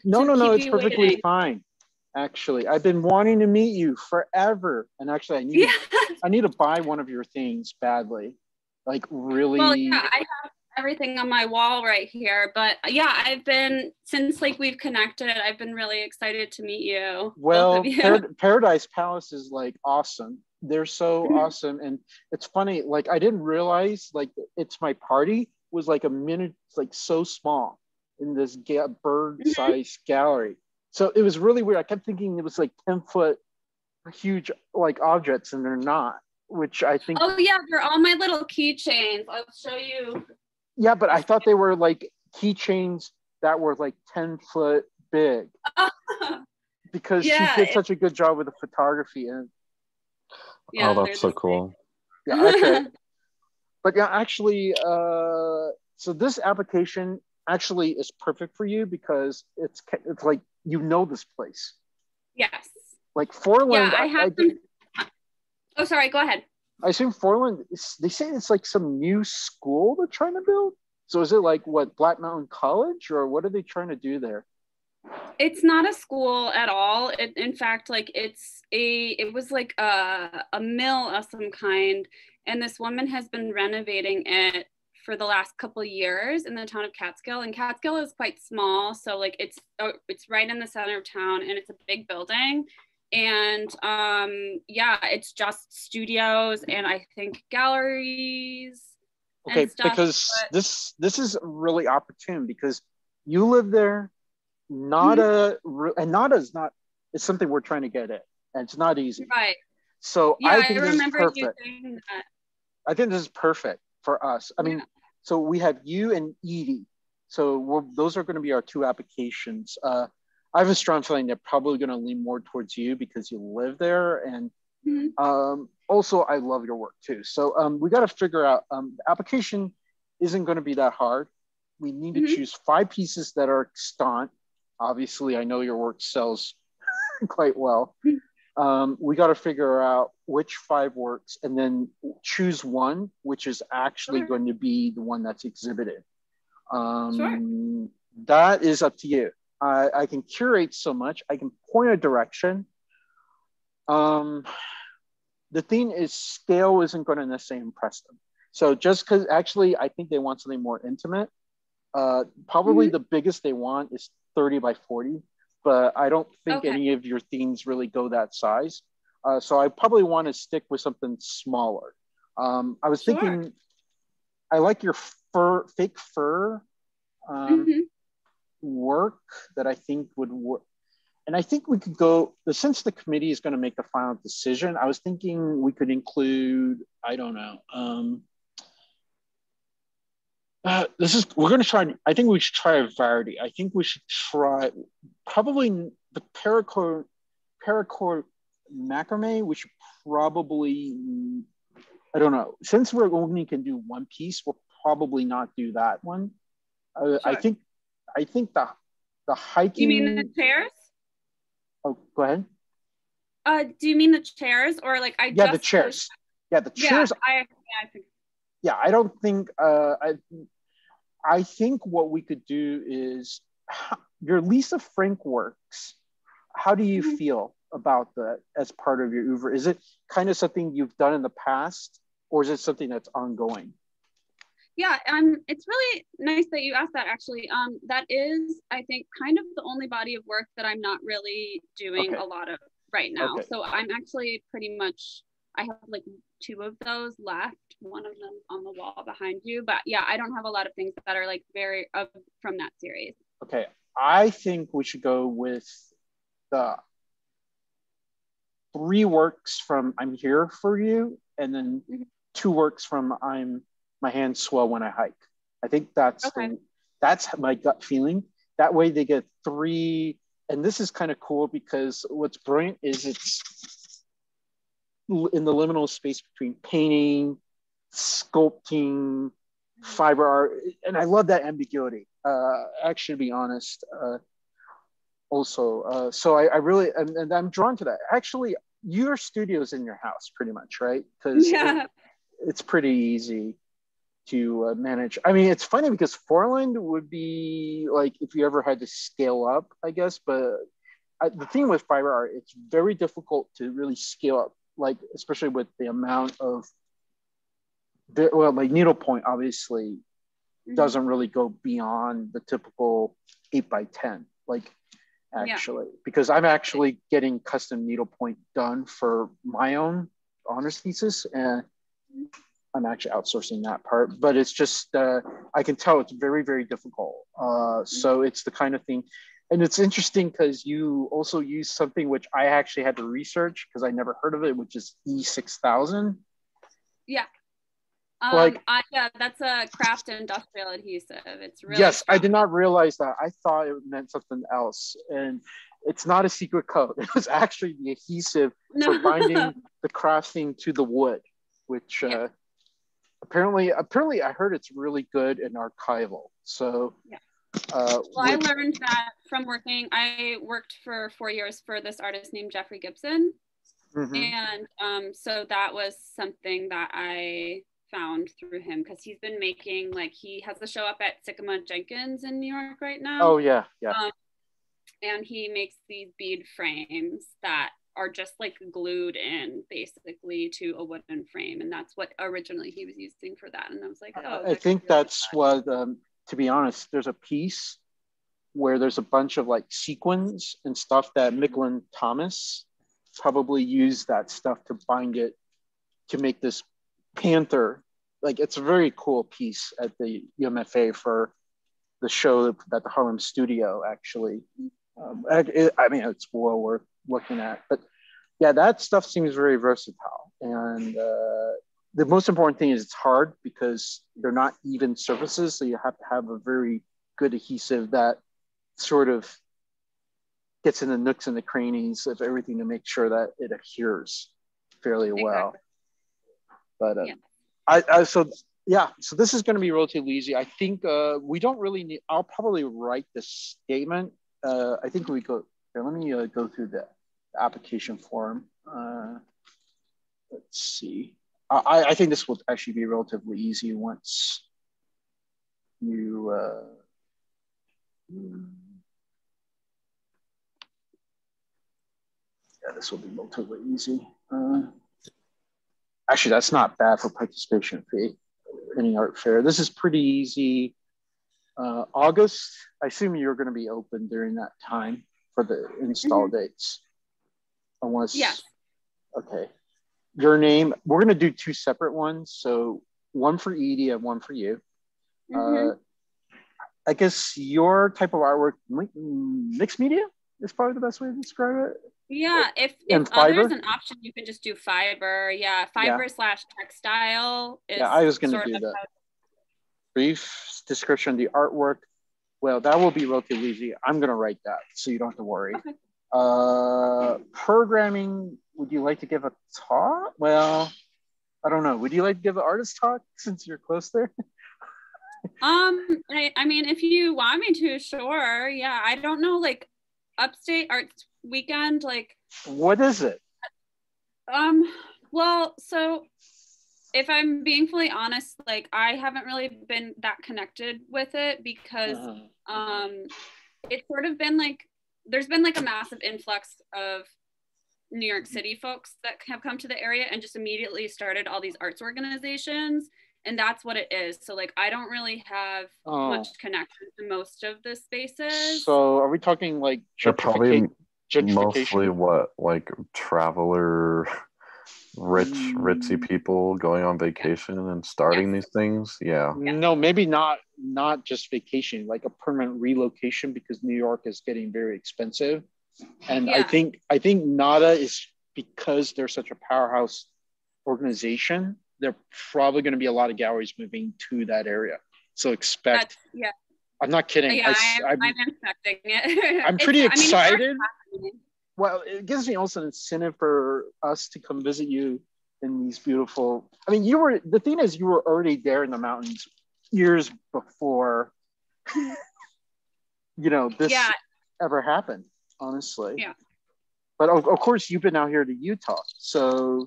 No, no, no, keep it's you perfectly waiting. fine. Actually, I've been wanting to meet you forever, and actually, Yeah. I need to buy one of your things badly, like Well, yeah, really. I have everything on my wall right here. But yeah, I've been since like we've connected, I've been really excited to meet you, both of Well, you. Paradise Palace is like awesome. They're so awesome, and it's funny. Like I didn't realize like it's my party was like a minute, like so small in this bird-sized gallery. So it was really weird. I kept thinking it was like 10-foot huge like objects, and they're not. Which I think, Oh yeah, they're all my little keychains. I'll show you. yeah, but I thought they were like keychains that were like 10-foot big because she Yeah, did such a good job with the photography and Oh, yeah, they're that's so this cool. yeah, okay. But yeah, actually, so this application actually is perfect for you because it's like you know this place. Yes. Like Yeah, Forland, I have some. Oh, sorry. Go ahead. I assume Forland. They say it's like some new school they're trying to build. So is it like what, Black Mountain College, or what are they trying to do there? It's not a school at all. In fact, like it was like a mill of some kind, and this woman has been renovating it for the last couple of years in the town of Catskill. And Catskill is quite small, so like it's right in the center of town, and it's a big building. And yeah, it's just studios and I think galleries Okay, and stuff. because But this is really opportune because you live there. Nada and Nada is not. It's something we're trying to get at, and it's not easy. right. So Yeah, I I think this is remember you perfect. saying that. I think this is perfect for us. I mean, Yeah. so we have you and Edie. So those are going to be our two applications. I have a strong feeling they're probably going to lean more towards you because you live there, and also I love your work too. So we got to figure out. The application isn't going to be that hard. We need to choose 5 pieces that are extant. Obviously, I know your work sells quite well. We got to figure out which 5 works and then choose one which is actually going to be the one that's exhibited. That is up to you. I can curate so much. I can point a direction. The thing is, scale isn't going to necessarily impress them. So just because actually I think they want something more intimate. Probably the biggest they want is 30 by 40, but I don't think any of your themes really go that size. So I probably want to stick with something smaller. I was thinking, I like your fake fur work that I think would work. And I think we could go, since the committee is going to make the final decision, I was thinking we could include, I don't know, we're going to try, I think we should try a variety. I think we should try probably the paracord macrame. We should probably, I don't know, since we're only can do one piece, we'll probably not do that one. I think the hiking. You mean the chairs? Oh, go ahead. Do you mean the chairs or like Yeah, the chairs. Yeah, the chairs. Yeah, I don't think. I think what we could do is your Lisa Frank works. How do you feel about that as part of your oeuvre? Is it kind of something you've done in the past, or is it something that's ongoing? Yeah, it's really nice that you asked that actually. That is, I think, kind of the only body of work that I'm not really doing a lot of right now. So I'm actually pretty much, I have like 2 of those left, one of them on the wall behind you. But yeah, I don't have a lot of things that are like very from that series. Okay, I think we should go with the 3 works from I'm Here For You, and then 2 works from My Hands Swell When I Hike. I think that's that's my gut feeling. That way they get 3, and this is kind of cool because what's brilliant is it's in the liminal space between painting, sculpting, fiber art, and I love that ambiguity. Actually, to be honest, so I really, and I'm drawn to that. Actually, your studio's in your house, pretty much, right? Because it's pretty easy. to manage. I mean, it's funny because Foreland would be like if you ever had to scale up, I guess. But the thing with fiber art, it's very difficult to really scale up, like especially with the amount of like needlepoint obviously doesn't really go beyond the typical 8x10, like actually, because I'm actually getting custom needlepoint done for my own honors thesis, and I'm actually outsourcing that part, but it's just, I can tell it's very, very difficult. So it's the kind of thing, and it's interesting because you also use something which I actually had to research because I never heard of it, which is E6000. Yeah. Yeah, that's a craft industrial adhesive. It's really yes, strong. I did not realize that. I thought it meant something else, and it's not a secret code. It was actually the adhesive for binding the craft thing to the wood, which apparently I heard it's really good and archival. So well, I learned that from working. I worked for 4 years for this artist named Jeffrey Gibson, and so that was something that I found through him, because he's been making, like, he has a show up at Sycamore Jenkins in New York right now. Oh yeah. And he makes these bead frames that are just like glued in basically to a wooden frame, and that's what originally he was using for that. And I was like, oh, I think that's what, to be honest, there's a piece where there's a bunch of like sequins and stuff that Micklin Thomas probably used that stuff to bind it to make this panther. Like, it's a very cool piece at the UMFA for the show at the Harlem studio, actually. I mean, it's well worth looking at. But yeah, that stuff seems very versatile. And the most important thing is it's hard because they're not even surfaces. So you have to have a very good adhesive that sort of gets in the nooks and the crannies of everything to make sure that it adheres fairly well. But so this is going to be relatively easy. I think we don't really need, I'll probably write the statement. I think we go, here, let me go through the application form. Let's see. I think this will actually be relatively easy once you, this will be relatively easy. Actually, that's not bad for participation fee, any art fair. This is pretty easy. August, I assume you're going to be open during that time for the install dates. Unless, okay. Your name, we're going to do 2 separate ones. So one for Edie and one for you. I guess your type of artwork, mixed media is probably the best way to describe it. Yeah, if there's an option, you can just do fiber. Yeah, fiber / textile is. Yeah, I was going to do that. Brief description of the artwork. Well, that will be relatively easy. I'm going to write that, so you don't have to worry. Okay. Programming, would you like to give a talk? Well, I don't know. Would you like to give an artist talk since you're close there? I mean, if you want me to, sure. Yeah, I don't know, like Upstate Arts Weekend, like. What is it? Well, so if I'm being fully honest, like I haven't really been that connected with it because it's sort of been like, there's been like a massive influx of New York City folks that have come to the area and just immediately started all these arts organizations, and that's what it is. So like I don't really have much connection to most of the spaces. So are we talking like probably mostly what, like traveler ritzy people going on vacation and starting these things? No, maybe not just vacation, like a permanent relocation, because New York is getting very expensive. And I think NADA is, because they're such a powerhouse organization, there are probably going to be a lot of galleries moving to that area. So expect. I'm not kidding. I'm expecting it. I'm pretty excited. Well, it gives me also an incentive for us to come visit you in these beautiful. I mean, the thing is, you were already there in the mountains years before, this ever happened, honestly. Yeah. But of course, you've been out here to Utah, so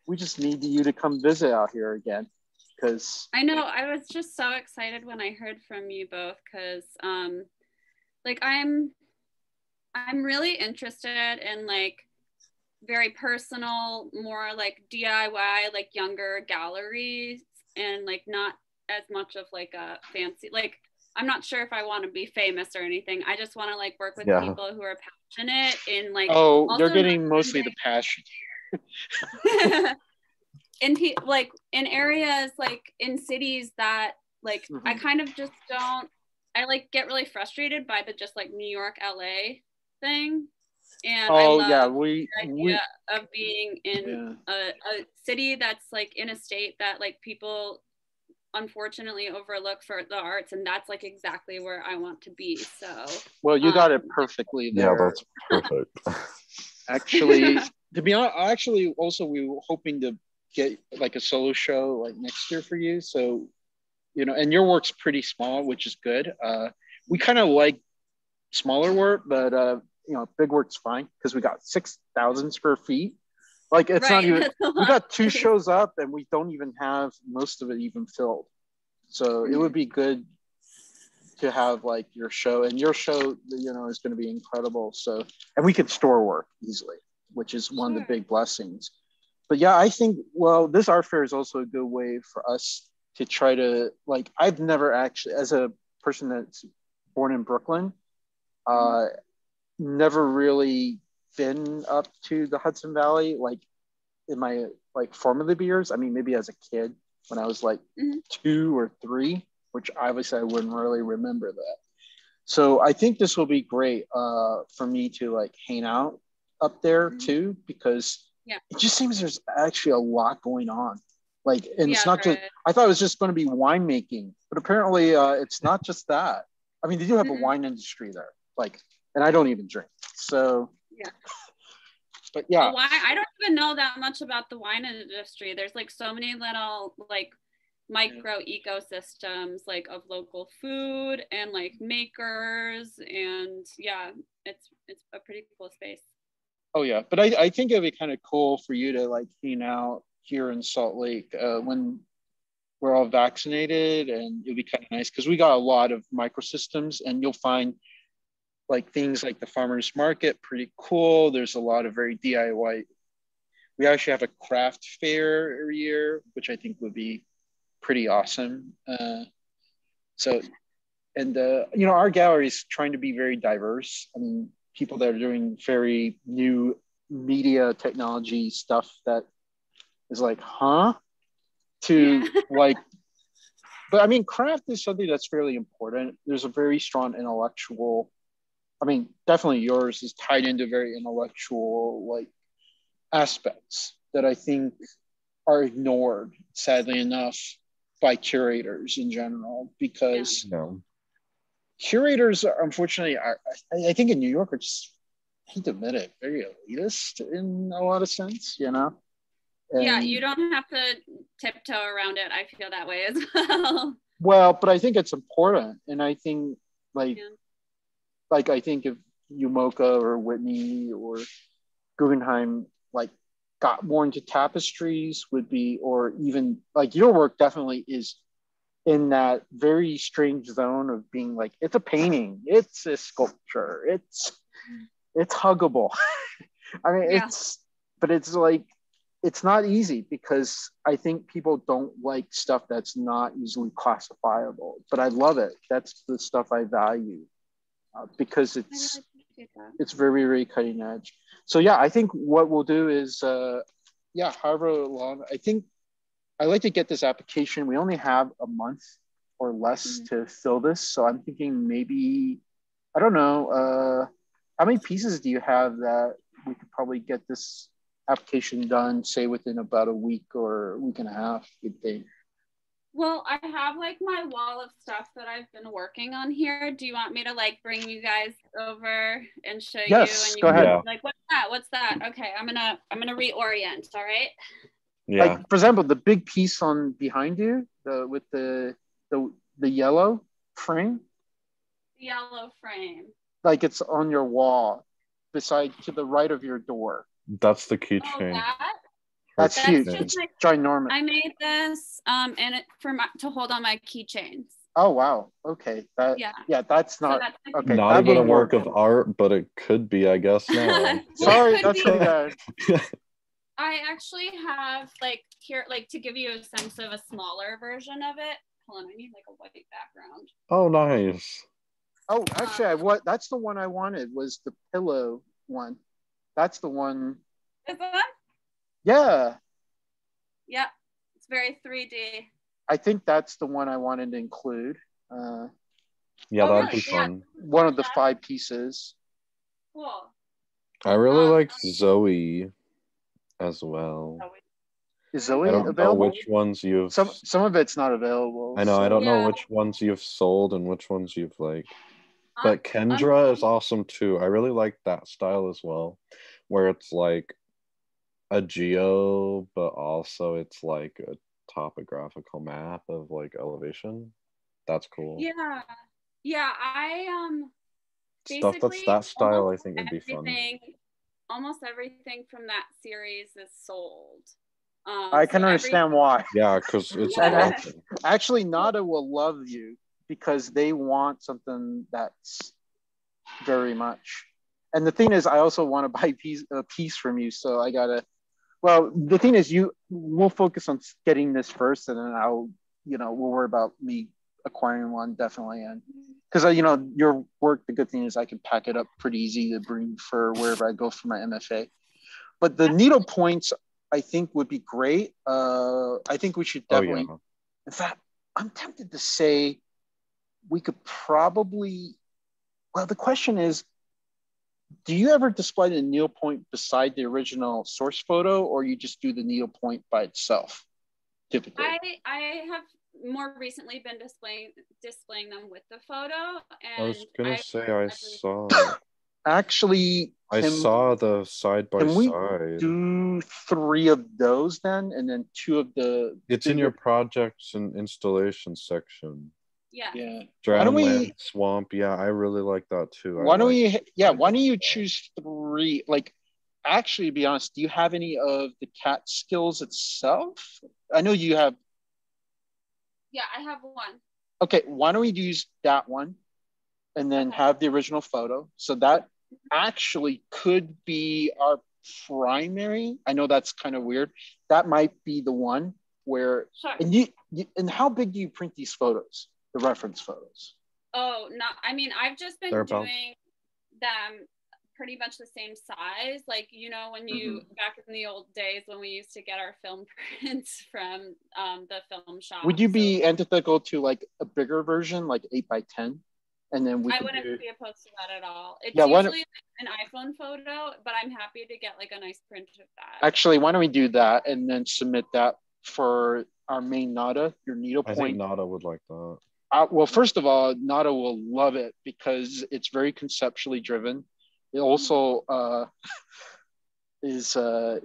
we just need you to come visit out here again. because I know I was just so excited when I heard from you both because like I'm really interested in like very personal, more like DIY, like younger galleries, and like not as much of like a fancy, like I'm not sure if I want to be famous or anything. I just want to like work with people who are passionate in like, you're getting mostly the passion like in areas like in cities that like I kind of just don't, I like get really frustrated by the just like New York, LA thing. And I love the idea of being in a city that's like in a state that like people unfortunately overlook for the arts, and that's like exactly where I want to be. So well, you got it perfectly there. Yeah, that's perfect. Actually, to be honest, actually also we were hoping to get like a solo show like next year for you. So, you know, and your work's pretty small, which is good. We kind of like smaller work, but you know, big work's fine because we got 6,000 square feet. Like it's not even, we got 2 shows up and we don't even have most of it even filled. So it would be good to have like your show, and your show, you know, is going to be incredible. So, and we could store work easily, which is one of the big blessings. But yeah, I think, well, this art fair is also a good way for us to try to, like, I've never actually, as a person that's born in Brooklyn, never really been up to the Hudson Valley, like in my like formative years. I mean, maybe as a kid when I was like 2 or 3, which obviously I wouldn't really remember that. So I think this will be great for me to like hang out up there too, because it just seems there's actually a lot going on. Like, and it's not just, I thought it was just going to be winemaking, but apparently it's not just that. I mean, they do have a wine industry there, like, and I don't even drink. So, but yeah. Wine, I don't even know that much about the wine industry. There's like so many little like micro ecosystems like of local food and like makers, and it's a pretty cool space. Oh yeah, but I think it'd be kind of cool for you to like hang out here in Salt Lake when we're all vaccinated, and it'll be kind of nice because we got a lot of microsystems, and you'll find like things like the farmers market pretty cool. There's a lot of very DIY. We actually have a craft fair every year, which I think would be pretty awesome. So, and you know, our gallery is trying to be very diverse. I mean, people that are doing very new media technology stuff that is like, to like, but I mean, craft is something that's fairly important. There's a very strong intellectual, I mean, definitely yours is tied into very intellectual like aspects that I think are ignored, sadly enough, by curators in general, because curators are, unfortunately, I think in New York are just, I hate to admit it, very elitist in a lot of sense, you know? And, you don't have to tiptoe around it. I feel that way as well. Well, but I think it's important. And I think like I think if UMOCA or Whitney or Guggenheim like got more into tapestries would be, or even like your work definitely is in that very strange zone of being like, it's a painting, it's a sculpture, it's huggable. I mean, but it's like, it's not easy because I think people don't like stuff that's not easily classifiable, but I love it. That's the stuff I value because it's very, very cutting edge. So yeah, I think what we'll do is, however long, I think I like to get this application. We only have a month or less to fill this. So I'm thinking maybe, I don't know, how many pieces do you have that we could probably get this application done, say within about a week or a week and a half, you'd think? Well, I have like my wall of stuff that I've been working on here. Do you want me to like bring you guys over and show you? And you go ahead. Like, what's that? Okay, I'm gonna reorient. All right. Yeah. Like for example, the big piece on behind you, with the yellow frame. The yellow frame. Like it's on your wall, beside to the right of your door. That's the keychain. Oh, that? That's huge. It's ginormous. I made this and it to hold on my keychains. Oh wow. Okay. That's not okay. Not even a work of art, but it could be, I guess. Now. Sorry, that's pretty bad. I actually have here, to give you a sense of a smaller version of it. Hold on, I need a white background. Oh, nice. Oh, actually, that's the one I wanted, was the pillow one. That's the one. Is that? Yeah. Yeah, it's very 3D. I think that's the one I wanted to include. That'd be fun. One of the 5 pieces. Cool. I really like Zoe as well. Is Zoe available? I don't know which ones you've... Some of it's not available. I know, I don't know which ones you've sold and which ones you've But Kendra is awesome too. I really like that style as well, where it's like a geo, but also it's like a topographical map of elevation. That's cool. Yeah, I stuff that's that style I think would be fun. Almost everything from that series is sold. I can understand why. Yeah, because it's actually Nada will love you because they want something that's very much. And the thing is, I also want to buy a piece from you, so I gotta. Well, the thing is, we'll focus on getting this first, and then we'll worry about me acquiring one definitely. And because your work, the good thing is I can pack it up pretty easy to bring for wherever I go for my MFA. But the needle points, I think, would be great. I think we should definitely. Oh, yeah. In fact, I'm tempted to say we could probably. Well, the question is, do you ever display the needle point beside the original source photo, or you just do the needle point by itself? Typically, I have more recently been displaying them with the photo. And I was gonna say I saw. Actually, I saw the side by side. Do 3 of those then, and then 2 of the. It's in your projects and installation section. Yeah. Drownland Swamp. Yeah, I really like that too. Why don't you choose 3? Actually, to be honest, do you have any of the cat skills itself? I know you have. Yeah, I have 1. Okay, why don't we use that one and then have the original photo? So that actually could be our primary. I know that's kind of weird. That might be the one where. Sure. And how big do you print these photos? The reference photos? Oh, no. I mean, I've just been doing them pretty much the same size. When you, back in the old days when we used to get our film prints from the film shop. Would you be antithetical to a bigger version, 8x10? And then I wouldn't be opposed to that at all. It's usually an iPhone photo, but I'm happy to get a nice print of that. Actually, why don't we do that and then submit that for our main Nada, your needle point? I think Nada would like that. Well, first of all, Nada will love it because it's very conceptually driven. It also is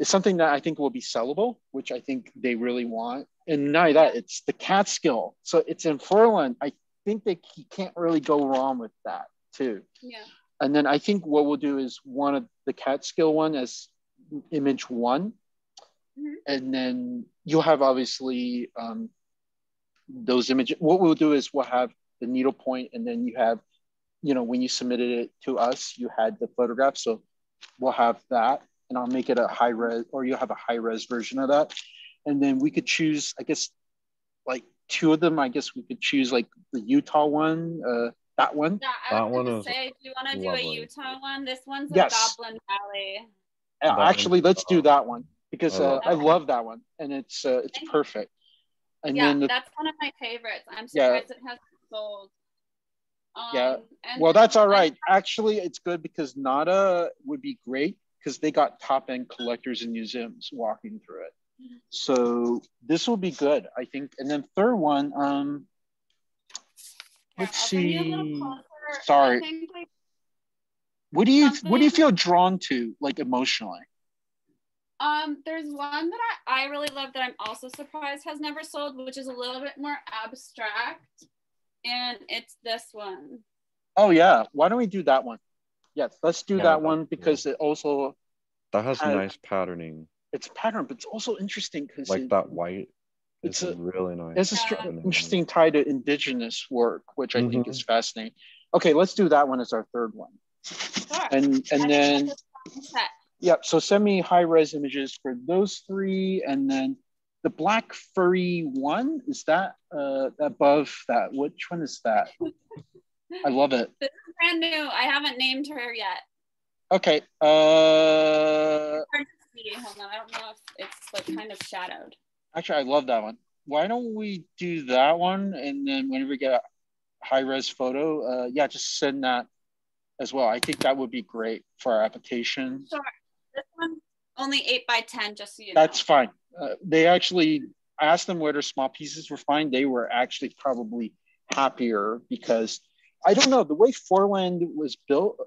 something that I think will be sellable, which I think they really want. And not only that, it's the cat skill. So it's in Furlan. I think he can't really go wrong with that too. Yeah. And then I think what we'll do is one of the cat skill one as image 1. Mm-hmm. And then you'll have obviously those images. What we'll do is we'll have the needle point, and then you have, when you submitted it to us, you had the photograph. So we'll have that, and I'll make it a high res, or you'll have a high res version of that. And then we could choose, I guess, 2 of them. I guess we could choose the Utah one, that one. Yeah, I was going to say, do you want to do a Utah one? This one's in Goblin Valley. Actually, let's do that one because I love that one, and it's perfect. And then that's one of my favorites. I'm surprised it hasn't sold. Well, that's all right. Actually, it's good because Nada would be great because they got top-end collectors and museums walking through it. So this will be good, I think. And then third one, let's see. Sorry. What do you feel drawn to, emotionally? There's one that I really love that I'm also surprised has never sold, which is a little bit more abstract, and it's this one. Oh yeah, why don't we do that one? Yes, let's do that one because it also that has nice patterning. it's pattern, but it's also interesting because like that white. It's really nice. It's interesting tie to indigenous work, which I think is fascinating. Okay, let's do that one as our third one. Sure. And then so send me high-res images for those three, and then the black furry one, is that above that? Which one is that? I love it. This is brand new. I haven't named her yet. Okay. Hold on. I don't know if it's like kind of shadowed. Actually, I love that one. Why don't we do that one, and then whenever we get a high-res photo, just send that as well. I think that would be great for our application. Sure. This one's only 8x10, just so you know. That's fine. They actually asked them whether small pieces were fine. They were actually probably happier because I don't know, the way Foreland was built,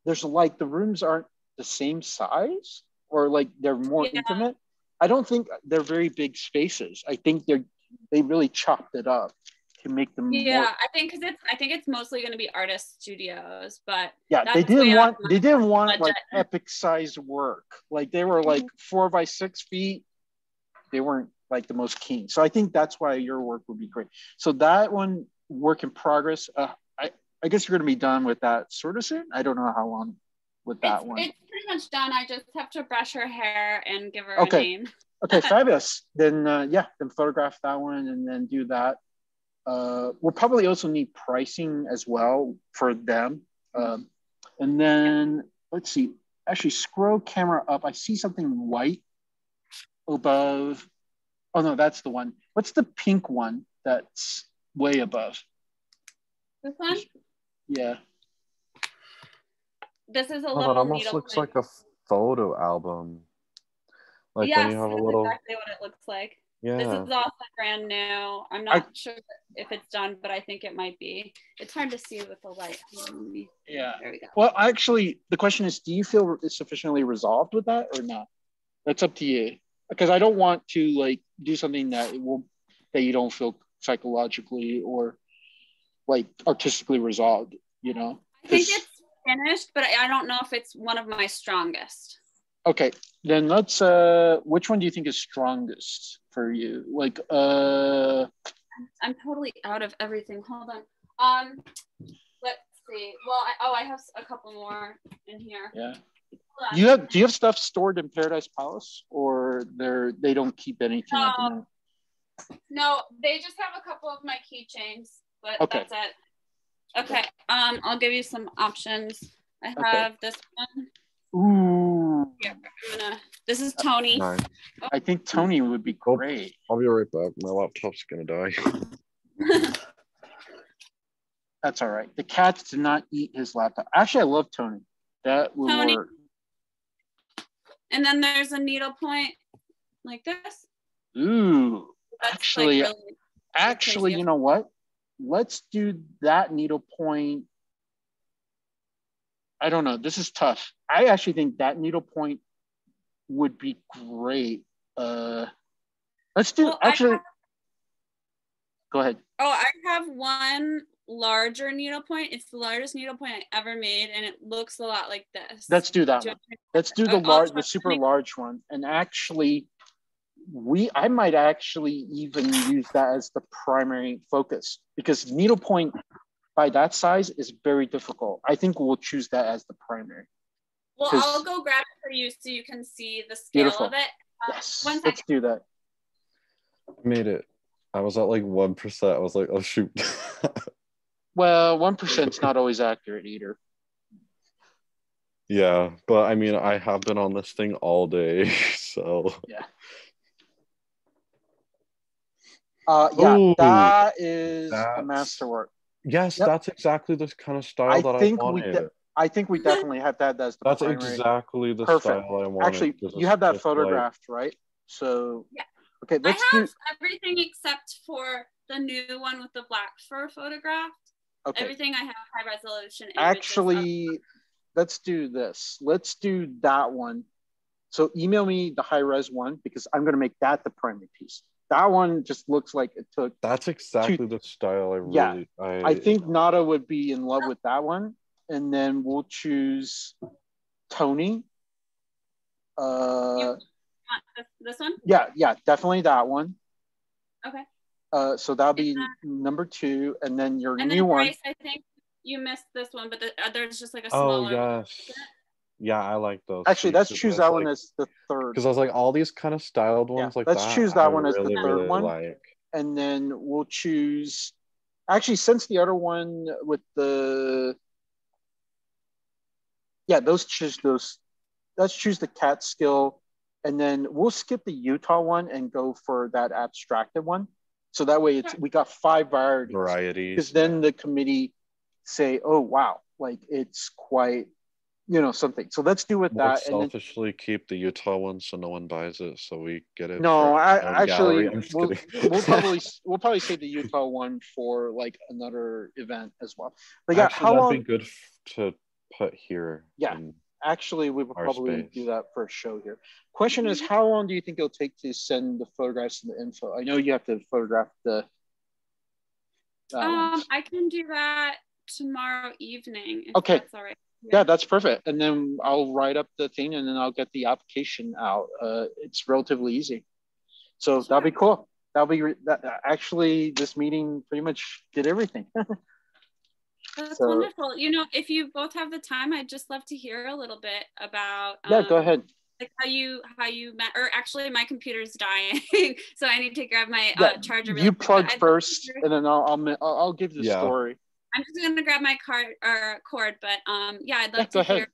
there's like the rooms aren't the same size, or like they're more intimate. I don't think they're very big spaces. I think they really chopped it up to make them more... I think it's mostly going to be artist studios, but they didn't want like epic size work. Like they were like 4 by 6 feet. They weren't like the most keen. So I think that's why your work would be great. So that one, work in progress. I guess you're going to be done with that sort of soon. I don't know how long with that one. It's pretty much done. I just have to brush her hair and give her a name. Okay, fabulous. Then then photograph that one and then do that. We'll probably also need pricing as well for them. And then let's see. Actually, scroll camera up. I see something white above. Oh no, that's the one. What's the pink one that's way above? This one? Yeah. This is a little. That almost looks like a photo album. Like when you have a little. Exactly what it looks like. Yeah. This is also brand new. I'm not sure if it's done, but I think it might be. It's hard to see with the light. Yeah. There we go. Well, actually, the question is, do you feel it's sufficiently resolved with that or not? That's up to you. Because I don't want to like do something that you don't feel psychologically or like artistically resolved, you know? I think it's finished, but I don't know if it's one of my strongest. Okay, then let's which one do you think is strongest for you? Like I'm totally out of everything. Hold on. Let's see. Well, I have a couple more in here. Yeah. Do you have stuff stored in Paradise Palace, or they don't keep anything at the moment? No, they just have a couple of my keychains, but that's it. Okay. I'll give you some options. I have this one. Ooh. Yeah, this is Tony. Nice. I think Tony would be great. I'll be right back. My laptop's gonna die. That's all right. The cats did not eat his laptop. Actually, I love Tony. That will work. And then there's a needlepoint like this. Ooh. That's actually, like really you know what? Let's do that needlepoint. I don't know. This is tough. I actually think that needlepoint would be great. Let's do go ahead. Oh, I have one larger needlepoint. It's the largest needlepoint I ever made, and it looks a lot like this. Let's do that one. Let's do the super large one. And actually, I might actually even use that as the primary focus, because needlepoint by that size is very difficult. I think we'll choose that as the primary. Well, I'll go grab it for you so you can see the scale of it. Yes, let's do that. I made it. I was at like 1%. I was like, oh shoot. Well, 1% is not always accurate either. Yeah, but I mean, I have been on this thing all day, so. Yeah. That is a masterwork. Yes, that's exactly the kind of style that I wanted. I think we definitely have that as the That's primary. Exactly the style I wanted. Actually, you have that photographed, right? So, okay, let's do... I have everything except for the new one with the black fur photographed. Okay. Everything I have high resolution images. Actually, let's do this. Let's do that one. So email me the high res one, because I'm going to make that the primary piece. That one just looks like it took... That's exactly the style I think Nada would be in love with that one. And then we'll choose Tony. This one? Yeah, definitely that one. Okay. So that'll be number 2, and then your new one. I think you missed this one, but there's just like a smaller. Oh yes. Yeah, I like those. Actually, let's choose that one as the third. Because I was like, all these kind of styled ones like let's that. Let's choose that one as really, the third really one. Like. And then we'll choose. Actually, since the other one with the. Yeah, let's choose the Catskill, and then we'll skip the Utah one and go for that abstracted one. So that way we got 5 varieties. Because then the committee say, oh, wow, like it's quite, something. So let's do with we'll that. Selfishly keep the Utah one so no one buys it, so we get it. No, actually, we'll probably save the Utah one for like another event as well. But yeah, actually, that'd be good to put here. Yeah. Actually, we would probably do that for a show here. Question is, how long do you think it'll take to send the photographs and the info? I know you have to photograph the. I can do that tomorrow evening. If okay. That's all right. Yeah, that's perfect. And then I'll write up the thing, and then I'll get the application out. It's relatively easy, so that'll be cool. Actually, this meeting pretty much did everything. That's wonderful. If you both have the time, I'd just love to hear a little bit about. Yeah, go ahead. Like how you met, or actually my computer's dying, so I need to grab my charger. You plug first, and then I'll give the story. I'm just gonna grab my cord, but I'd love to hear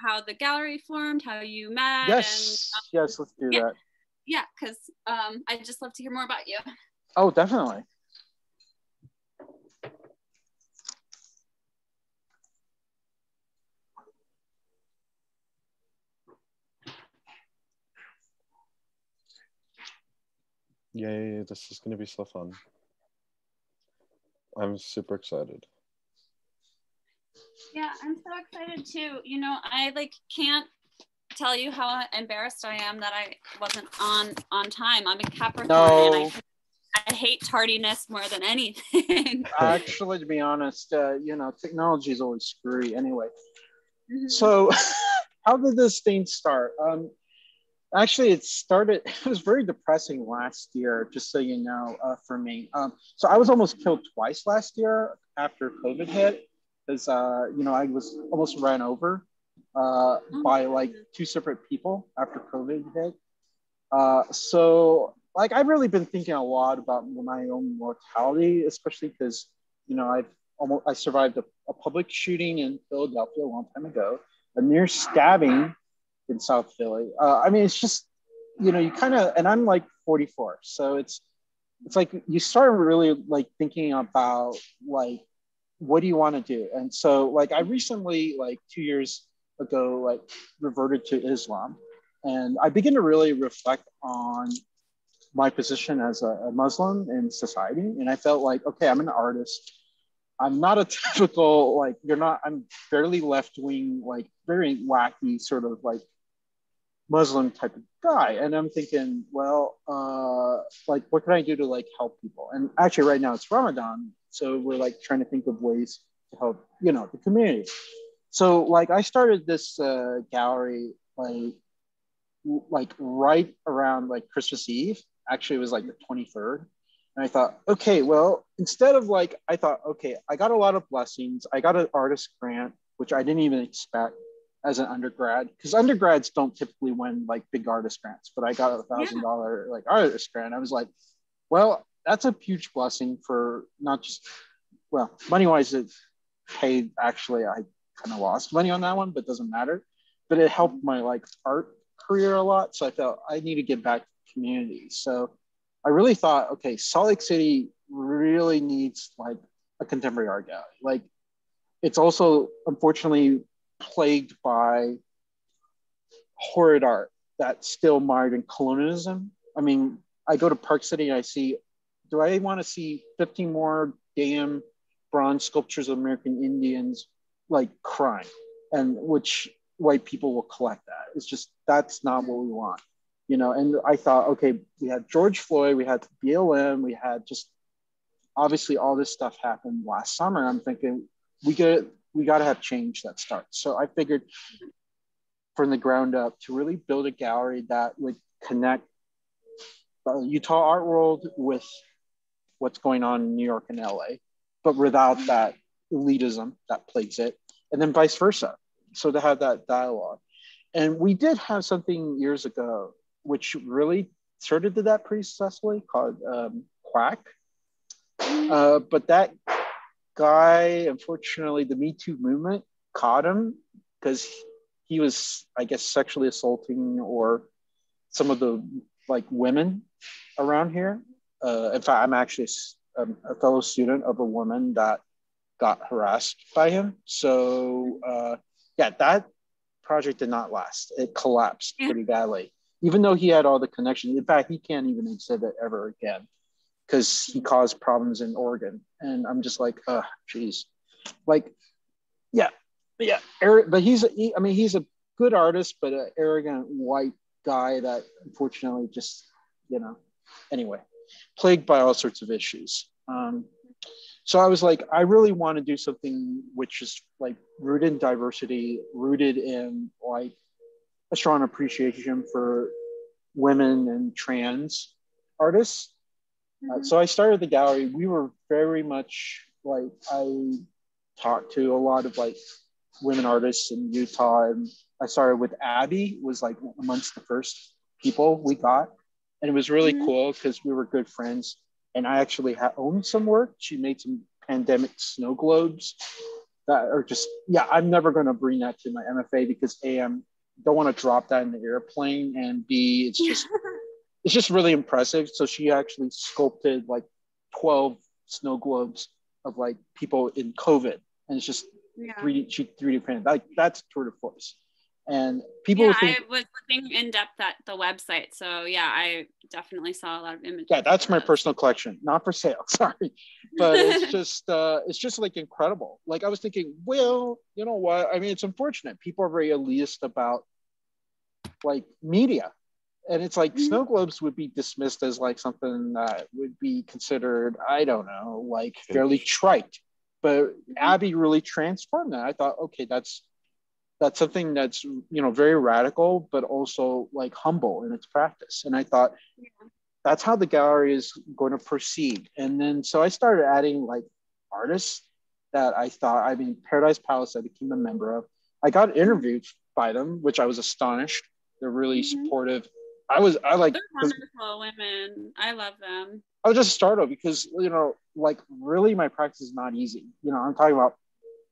how the gallery formed, how you met. Yes, let's do that. Yeah, because I'd just love to hear more about you. Oh, definitely. Yay, this is going to be so fun. I'm super excited. Yeah, I'm so excited too. I can't tell you how embarrassed I am that I wasn't on time. I'm a Capricorn and I hate tardiness more than anything. Actually, to be honest, technology is always screwy anyway. Mm-hmm. So how did this thing start? Actually, it was very depressing last year, just so you know, for me. So I was almost killed twice last year after COVID hit, because, I was almost run over by like 2 separate people after COVID hit. So I've really been thinking a lot about my own mortality, especially because, I survived a public shooting in Philadelphia a long time ago, a near stabbing in South Philly. It's just, you kind of, and I'm like 44. So it's like you start really like thinking about like, what do you want to do? And so I recently, 2 years ago, reverted to Islam. And I begin to really reflect on my position as a Muslim in society. And I felt like, okay, I'm an artist. I'm not a typical, I'm fairly left-wing, very wacky sort of Muslim type of guy. And I'm thinking, well, what can I do to help people? And actually right now it's Ramadan. So we're trying to think of ways to help, the community. So I started this gallery, right around Christmas Eve. Actually, it was the 23rd. And I thought, okay, well, instead of I thought, okay, I got a lot of blessings. I got an artist grant, which I didn't even expect as an undergrad, because undergrads don't typically win big artist grants, but I got $1,000 artist grant. I was like, well, that's a huge blessing for not just, well, money-wise, it paid, actually, I kind of lost money on that one, but it doesn't matter. But it helped my art career a lot. So I felt I need to give back to the community. So I really thought, okay, Salt Lake City really needs a contemporary art gallery. It's also unfortunately plagued by horrid art that's still mired in colonialism. I go to Park City and I see, do I want to see 15 more damn bronze sculptures of American Indians crying, and which white people will collect that? It's just, that's not what we want, And I thought, okay, we had George Floyd, we had BLM, we had just obviously all this stuff happened last summer. I'm thinking we got to have change that starts. So I figured from the ground up to really build a gallery that would connect Utah art world with what's going on in New York and LA, but without that elitism that plagues it, and then vice versa. So to have that dialogue. And we did have something years ago, which really sort of did that pretty successfully, called Quack. But that guy, unfortunately, the Me Too movement caught him because he was, I guess, sexually assaulting or some of the like women around here. In fact, I'm actually a fellow student of a woman that got harassed by him. So yeah, that project did not last. It collapsed pretty badly, even though he had all the connections. In fact, he can't even exhibit ever again because he caused problems in Oregon. And I'm just like, geez. Like, yeah. But he's a good artist, but an arrogant white guy that unfortunately just, anyway, plagued by all sorts of issues. So I was like, I really want to do something which is like rooted in diversity, rooted in like a strong appreciation for women and trans artists. So I started the gallery. We were very much like, I talked to a lot of like women artists in Utah, and I started with Abby, was like amongst the first people we got. And it was really cool because we were good friends. And I actually owned some work. She made some pandemic snow globes that are just, I'm never going to bring that to my MFA because A, I don't want to drop that in the airplane, and B, it's just really impressive. So she actually sculpted like 12 snow globes of like people in COVID, and it's just 3D printed. Like that's tour de force. And people think, I was looking in depth at the website, so I definitely saw a lot of images. Yeah, that's my personal collection, not for sale. Sorry, but it's just like incredible. Like I was thinking, well, you know what? I mean, it's unfortunate. People are very elitist about like media, and it's like snow globes would be dismissed as like something that would be considered, I don't know, like fairly trite. But Abby really transformed that. I thought, okay, that's something that's very radical, but also like humble in its practice. And I thought that's how the gallery is going to proceed. And then so I started adding like artists that I thought, Paradise Palace I became a member of. I got interviewed by them, which I was astonished. They're really supportive. They're wonderful women. I love them. I was just startled because like really my practice is not easy. I'm talking about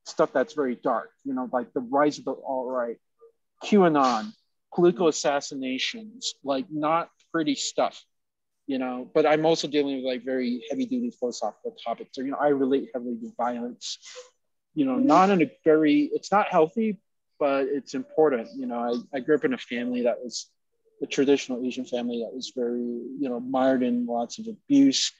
stuff that's very dark, like the rise of the alt-right, QAnon, political assassinations, like not pretty stuff, but I'm also dealing with like very heavy duty philosophical topics. So, I relate heavily to violence, not in a very, it's not healthy, but it's important. I grew up in a family that was a traditional Asian family that was very, mired in lots of abuse,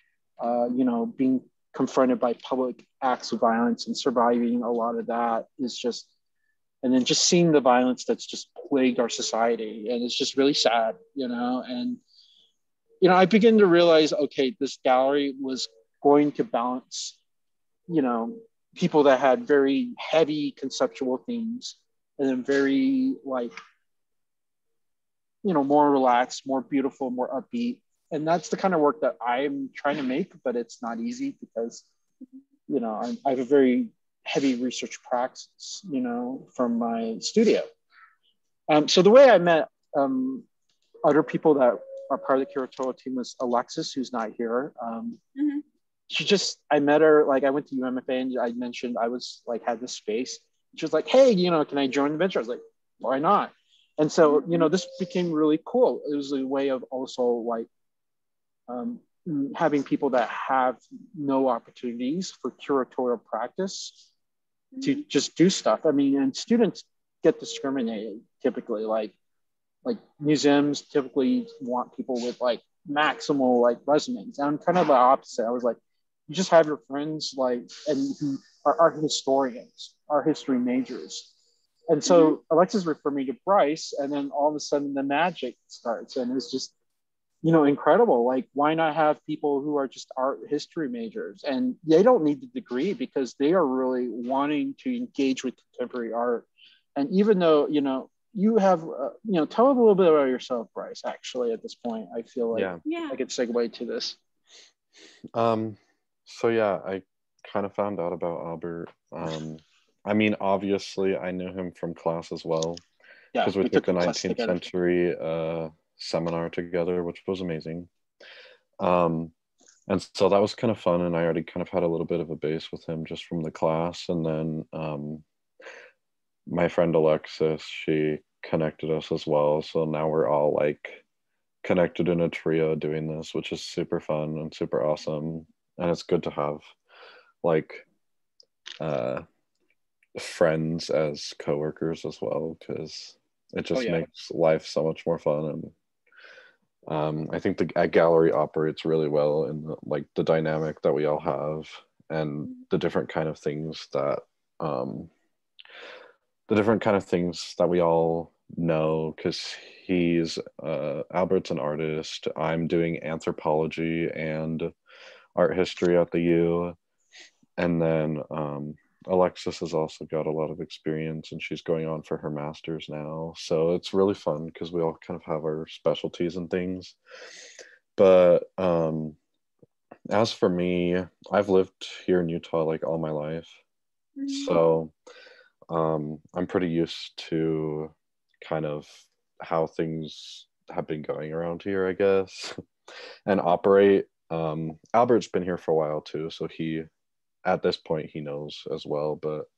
being confronted by public acts of violence and surviving a lot of that is just, and then just seeing the violence that's just plagued our society. And it's just really sad, and, I begin to realize, okay, this gallery was going to balance, people that had very heavy conceptual themes and then very like, more relaxed, more beautiful, more upbeat. And that's the kind of work that I'm trying to make, but it's not easy because, I have a very heavy research practice, from my studio. So the way I met other people that are part of the curatorial team was Alexis, who's not here. I met her, like I went to UMFA and I mentioned I was like, had this space. She was like, hey, can I join the venture? I was like, why not? And so, this became really cool. It was a way of also like having people that have no opportunities for curatorial practice to just do stuff. And students get discriminated typically, like museums typically want people with like maximal like resumes. And I'm kind of the opposite. I was like, you just have your friends like, and who are art historians, art history majors. And so Alexis referred me to Bryce, and then all of a sudden the magic starts, and it's just, incredible. Like, why not have people who are just art history majors, and they don't need the degree because they are really wanting to engage with contemporary art. And even though, you have, tell us a little bit about yourself, Bryce. Actually, at this point, I feel like I could segue to this. So yeah, I kind of found out about Albert. I mean, obviously, I knew him from class as well, because we took the 19th century seminar together, which was amazing. And so that was kind of fun, and I already kind of had a little bit of a base with him just from the class. And then my friend Alexis, she connected us as well. So now we're all like connected in a trio doing this, which is super fun and super awesome. And it's good to have like friends as coworkers as well, because it just makes life so much more fun. And I think the gallery operates really well in the dynamic that we all have, and the different kind of things that we all know, because Albert's an artist. I'm doing anthropology and art history at the U, and then Alexis has also got a lot of experience, and she's going on for her master's now. So it's really fun because we all kind of have our specialties and things. But as for me, I've lived here in Utah like all my life. So I'm pretty used to kind of how things have been going around here, I guess, and operate. Albert's been here for a while too, so at this point he knows as well. But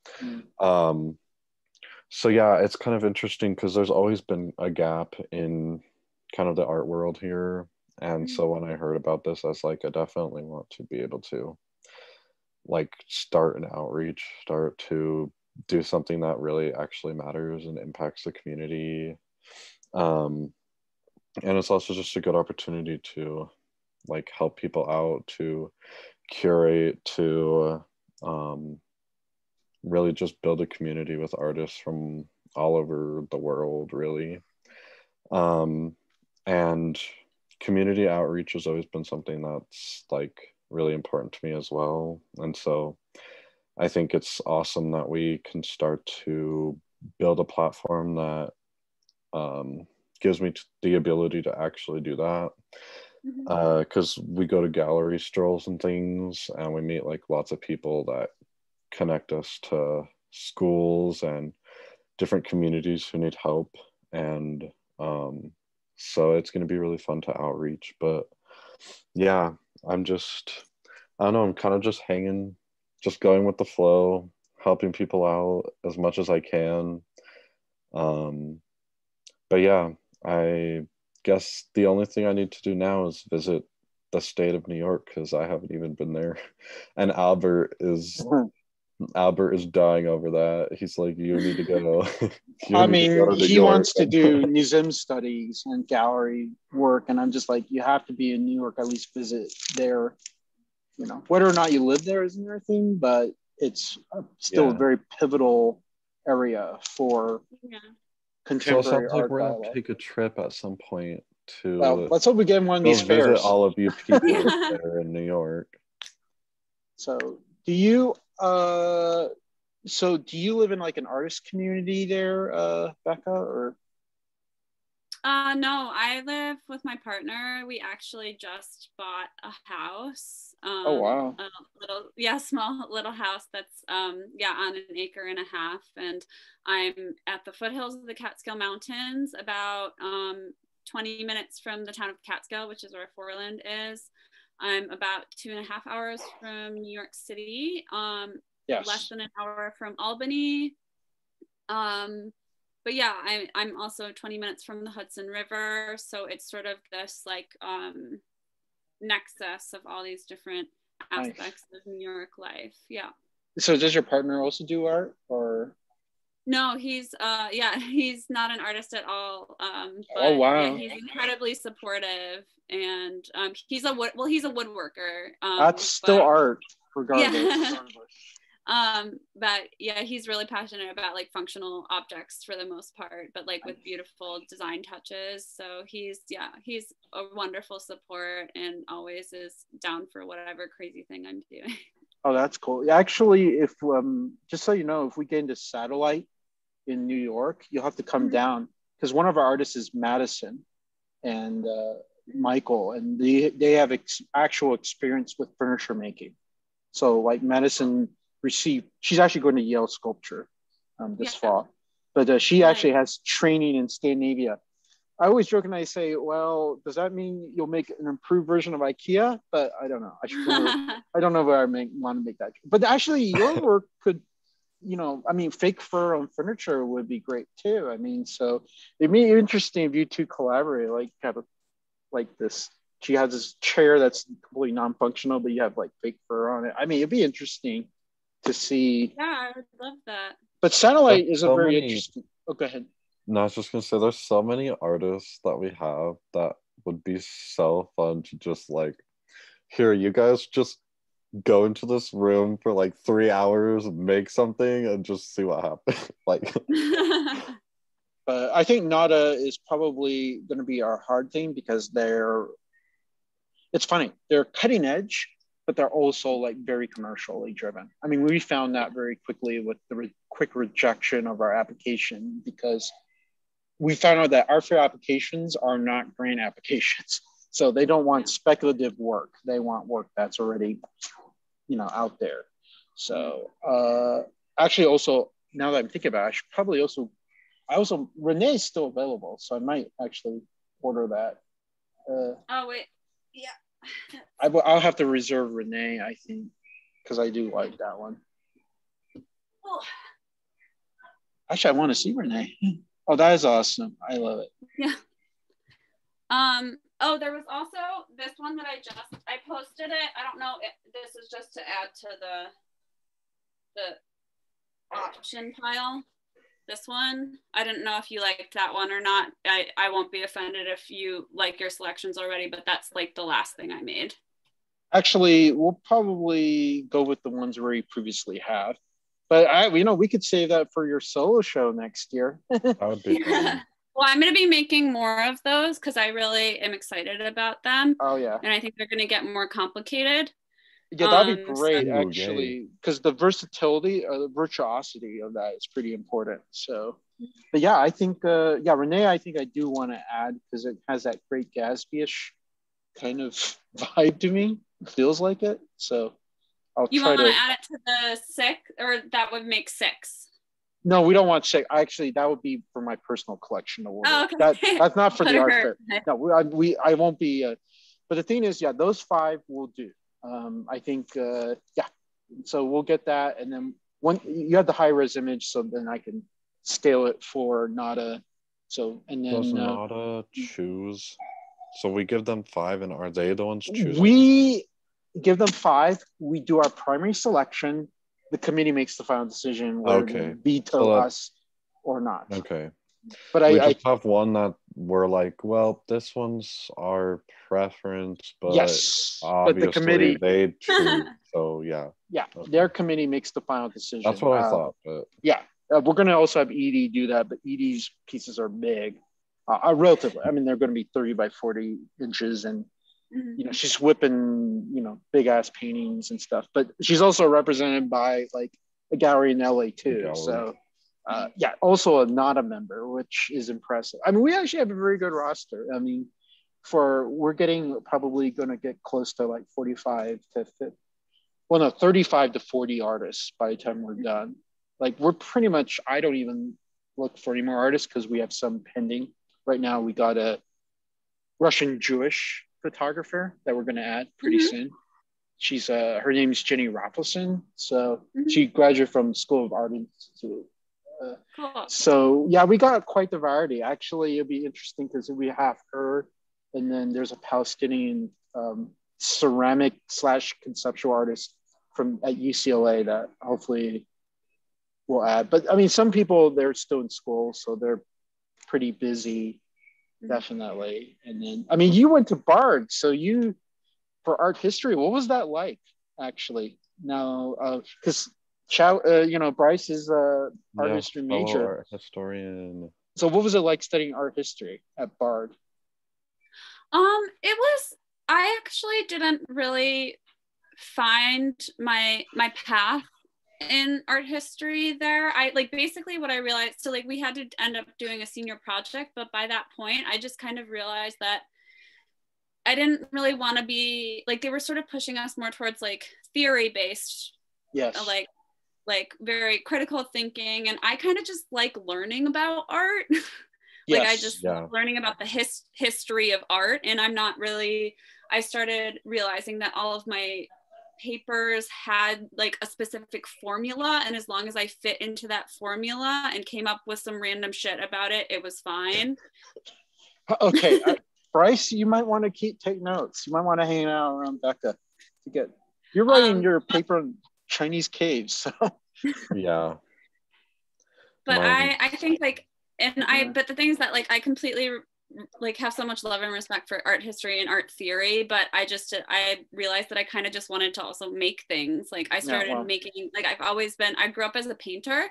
so yeah, it's kind of interesting because there's always been a gap in kind of the art world here. And so when I heard about this, I was like, I definitely want to be able to like start an outreach, start to do something that really actually matters and impacts the community. And it's also just a good opportunity to like help people out, to curate, to really just build a community with artists from all over the world, really. And community outreach has always been something that's like really important to me as well. And so I think it's awesome that we can start to build a platform that gives me the ability to actually do that. Because we go to gallery strolls and things, and we meet like lots of people that connect us to schools and different communities who need help. And so it's going to be really fun to outreach. But yeah, I don't know, I'm kind of just hanging, just going with the flow, helping people out as much as I can. But yeah, I guess the only thing I need to do now is visit the state of New York, because I haven't even been there. And Albert is dying over that. He's like, you need to go. I mean, he wants to do museum studies and gallery work, and I'm just like, you have to be in New York, at least visit there. Whether or not you live there is another thing, but it's still a very pivotal area for contemporary art. So it sounds like we're gonna take a trip at some point to. Well, let's hope we get one of these fairs. Visit all of you people there in New York. So, do you live in like an artist community there, Becca, or? No, I live with my partner. We actually just bought a house. Oh wow! Small little house that's on 1.5 acres, and I'm at the foothills of the Catskill Mountains, about 20 minutes from the town of Catskill, which is where Foreland is. I'm about 2.5 hours from New York City. Less than an hour from Albany. But yeah, I'm also 20 minutes from the Hudson River. So it's sort of this like nexus of all these different aspects of New York life. Yeah. So does your partner also do art, or? No, he's not an artist at all. But oh wow. Yeah, he's incredibly supportive, and he's a woodworker. That's still art, regardless. But yeah, he's really passionate about like functional objects for the most part, but like with beautiful design touches. So he's a wonderful support, and always is down for whatever crazy thing I'm doing. Oh, that's cool. Actually, if just so you know, if we get into satellite in New York, you'll have to come down because one of our artists is Madison and Michael, and they have actual experience with furniture making. So like Madison she's actually going to Yale Sculpture this fall, but she actually has training in Scandinavia. I always joke and I say, well, does that mean you'll make an improved version of IKEA? But I don't know. I don't know where I want to make that. But actually, your work could, I mean, fake fur on furniture would be great too. I mean, so it'd be interesting if you two collaborate, like have like this. She has this chair that's completely non-functional, but you have like fake fur on it. I mean, it'd be interesting to see. Yeah, I would love that. But Satellite is a very interesting. Oh, go ahead. No, I was just gonna say there's so many artists that we have that would be so fun to just like, here, you guys just go into this room for like 3 hours, make something, and just see what happens. Like, I think Nada is probably going to be our hard thing because it's funny, they're cutting edge, but they're also like very commercially driven. I mean, we found that very quickly with the quick rejection of our application because we found out that our fair applications are not grant applications. So they don't want speculative work. They want work that's already, out there. So actually also, now that I'm thinking about it, I should probably Renee is still available. So I might actually order that. Oh, wait. Yeah. I'll have to reserve Renee, I think, because I do like that one. Oh. Actually, I want to see Renee. Oh, that is awesome. I love it. Yeah. Oh, there was also this one that I posted it. I don't know if this is just to add to the option pile. This one, I didn't know if you liked that one or not. I won't be offended if you like your selections already, but that's like the last thing I made. Actually, we'll probably go with the ones where you previously have. But we could save that for your solo show next year. That would be fun. Well, I'm going to be making more of those because I really am excited about them. Oh, yeah. And I think they're going to get more complicated. Yeah, that'd be great, actually, because the versatility, the virtuosity of that is pretty important. So, but yeah, I think, Renee, I think I do want to add because it has that great Gatsby-ish kind of vibe to me. It feels like it. So You want to add it to the 6, or that would make 6? No, we don't want 6. Actually, that would be for my personal collection award. Oh, okay. That's not for the art fair. No, I won't be. But the thing is, those 5 will do. I think, So we'll get that, and then you have the high res image, so then I can scale it for Nada. So and then does Nada choose? So we give them 5, and are they the ones choosing? We give them 5. We do our primary selection. The committee makes the final decision whether to veto us or not. Okay. But I just have one that we're like, well, this one's our preference, but yes, obviously but the committee they choose. So yeah. Yeah, their committee makes the final decision. That's what I thought. But yeah, we're going to also have Edie do that, but Edie's pieces are big, relatively. I mean, they're going to be 30 by 40 inches, and she's whipping, big ass paintings and stuff, but she's also represented by like a gallery in LA too. So also not a member, which is impressive. I mean, we actually have a very good roster. I mean, we're probably going to get close to like 35 to 40 artists by the time we're done. Like we're pretty much, I don't even look for any more artists because we have some pending. Right now we got a Russian Jewish photographer that we're going to add pretty soon. She's her name is Jenny Raffleson. So she graduated from School of Art Institute. Cool. So yeah, we got quite the variety. Actually, it'll be interesting because we have her, and then there's a Palestinian ceramic / conceptual artist at UCLA that hopefully we'll add. But I mean, some people, they're still in school, so they're pretty busy. Definitely. And then, I mean, you went to Bard, so for art history, what was that like, actually? Now, because Bryce is art history major. Art historian. So what was it like studying art history at Bard? I actually didn't really find my path in art history there. I like basically what I realized, so like we had to end up doing a senior project, but by that point I just kind of realized that I didn't really want to be like, they were sort of pushing us more towards like theory based, Yes. Like very critical thinking, and I kind of just like learning about art. Yes. Like I just love learning about the history of art, and I started realizing that all of my papers had like a specific formula, and as long as I fit into that formula and came up with some random shit about it, it was fine. Okay. Bryce, you might want to take notes. You might want to hang out around Becca to get. You're writing your paper on Chinese caves, so. Yeah. But I think like, but the thing is that like I completely like have so much love and respect for art history and art theory, but I realized that I kind of just wanted to also make things. Like I started making, like I grew up as a painter.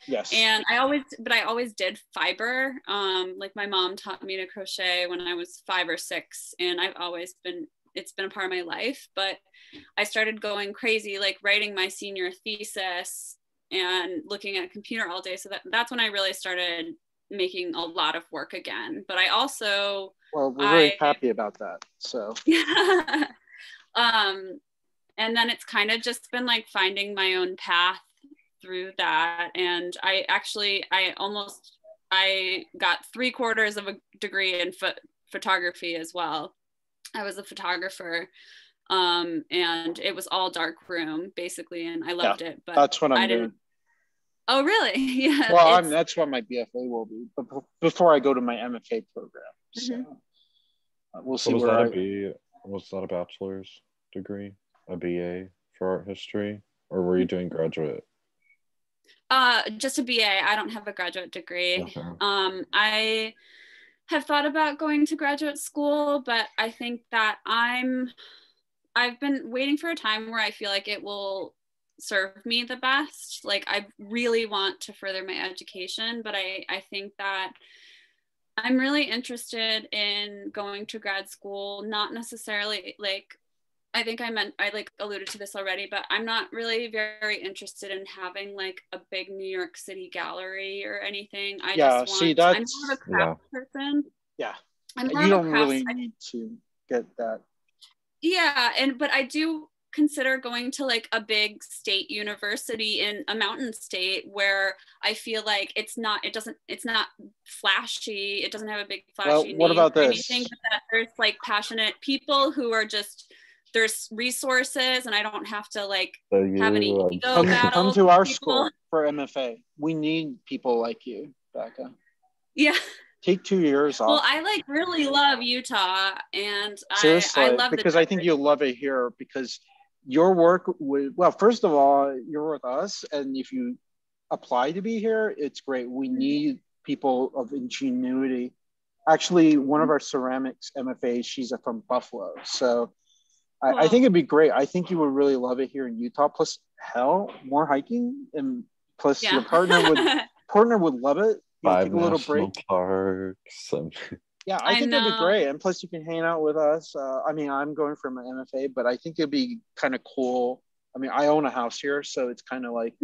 Yes. And I always did fiber. Like my mom taught me to crochet when I was 5 or 6, and it's been a part of my life. But I started going crazy, like writing my senior thesis and looking at a computer all day. So that's when I really started making a lot of work again. But I also, well, we're very happy about that. So yeah. And then it's kind of just been like finding my own path through that. And I got 3/4 of a degree in photography as well. I was a photographer, and it was all dark room basically, and I loved it. But that's what I'm doing. Oh, really? Yeah. Well, that's what my BFA will be, but before I go to my MFA program. So we'll see. Was that a bachelor's degree, a BA for art history, or were you doing graduate? Just a BA. I don't have a graduate degree. Okay. I have thought about going to graduate school, but I think that I've been waiting for a time where I feel like it will serve me the best. Like I really want to further my education, but I think that I'm really interested in going to grad school, not necessarily like, I think I like alluded to this already, but I'm not really very interested in having like a big New York City gallery or anything. I'm more of a craft person. Yeah. You don't really need to get that. Yeah, but I do consider going to like a big state university in a mountain state where I feel like it's not flashy, it doesn't have a big flashy what name about or this? anything, but that there's like passionate people who are just, there's resources, and I don't have to like have any ego battles. Come to our school for MFA. We need people like you, Becca. Yeah. Take 2 years off. Well, I like really love Utah, and seriously, I love because I think you'll love it here, because your work first of all, you're with us, and if you apply to be here, it's great. We need people of ingenuity. Actually, one of our ceramics MFAs, she's from Buffalo, so I think it'd be great. I think you would really love it here in Utah. Plus, more hiking, and plus your partner would love it. 5 national parks. Yeah, I think it'd be great. And plus you can hang out with us. I mean, I'm going for my MFA, but I think it'd be kind of cool. I mean, I own a house here, so it's kind of like,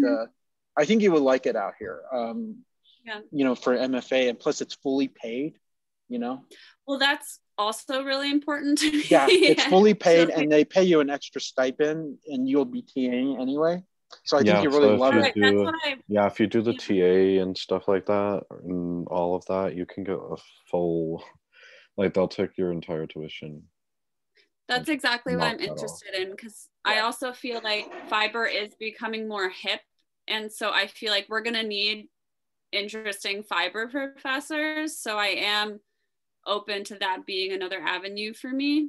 I think you would like it out here, you know, for MFA, and plus it's fully paid, you know? Well, that's also really important to me. Yeah, it's fully paid, and they pay you an extra stipend, and you'll be TAing anyway. So I think you really love it. If you do the TA and stuff like that, and all of that, you can get a full, like they'll take your entire tuition. That's exactly what I'm interested in, because I also feel like fiber is becoming more hip, and so I feel like we're gonna need interesting fiber professors. So I am open to that being another avenue for me.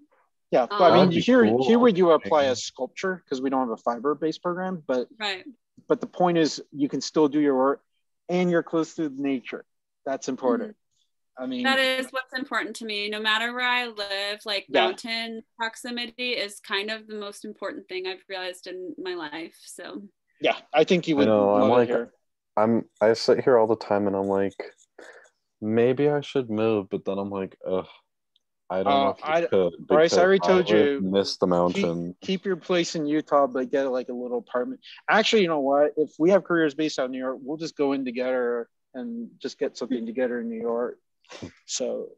Yeah, but I mean, here would you apply as sculpture, because we don't have a fiber-based program, but the point is you can still do your work, and you're close to nature. That's important. I mean, that is what's important to me. No matter where I live, like mountain proximity is kind of the most important thing I've realized in my life. So yeah, I think you would love it here. I sit here all the time, and I'm like, maybe I should move, but then I'm like, ugh. I don't know if you could, Bryce, I because already I told would you, miss the mountain. keep your place in Utah, but get like a little apartment. Actually, you know what? If we have careers based out in New York, we'll just go in together and just get something together in New York. So,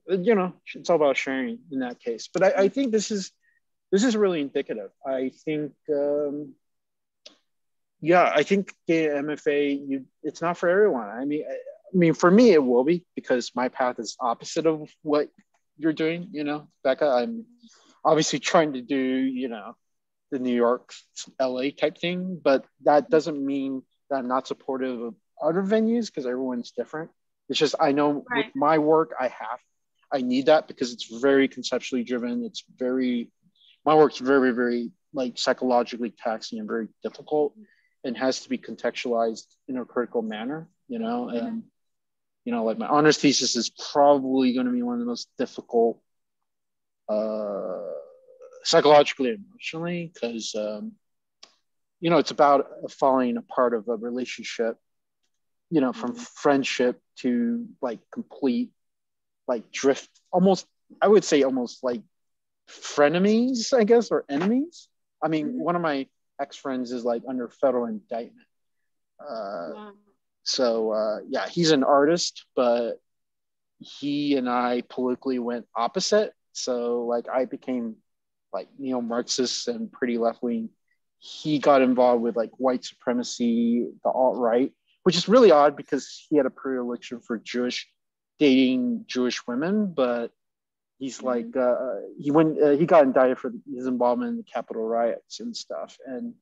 it's all about sharing in that case. But I think this is really indicative. I think, I think MFA, it's not for everyone. I mean, for me, it will be, because my path is opposite of what you're doing, Becca. I'm obviously trying to do, the New York, LA type thing, but that doesn't mean that I'm not supportive of other venues, because everyone's different. It's just, I know with my work, I need that, because it's very conceptually driven. My work's very, very like psychologically taxing and very difficult, and has to be contextualized in a critical manner, and, like my honors thesis is probably going to be one of the most difficult, psychologically and emotionally, because, it's about falling apart of a relationship, from friendship to like complete, like drift, almost, I would say almost like frenemies, I guess, or enemies. I mean, one of my ex-friends is like under federal indictment. So he's an artist, but he and I politically went opposite. So like I became like neo-Marxist and pretty left-wing. He got involved with like white supremacy, the alt-right, which is really odd because he had a predilection for dating Jewish women, but he's like, he got indicted for his involvement in the Capitol riots and stuff. And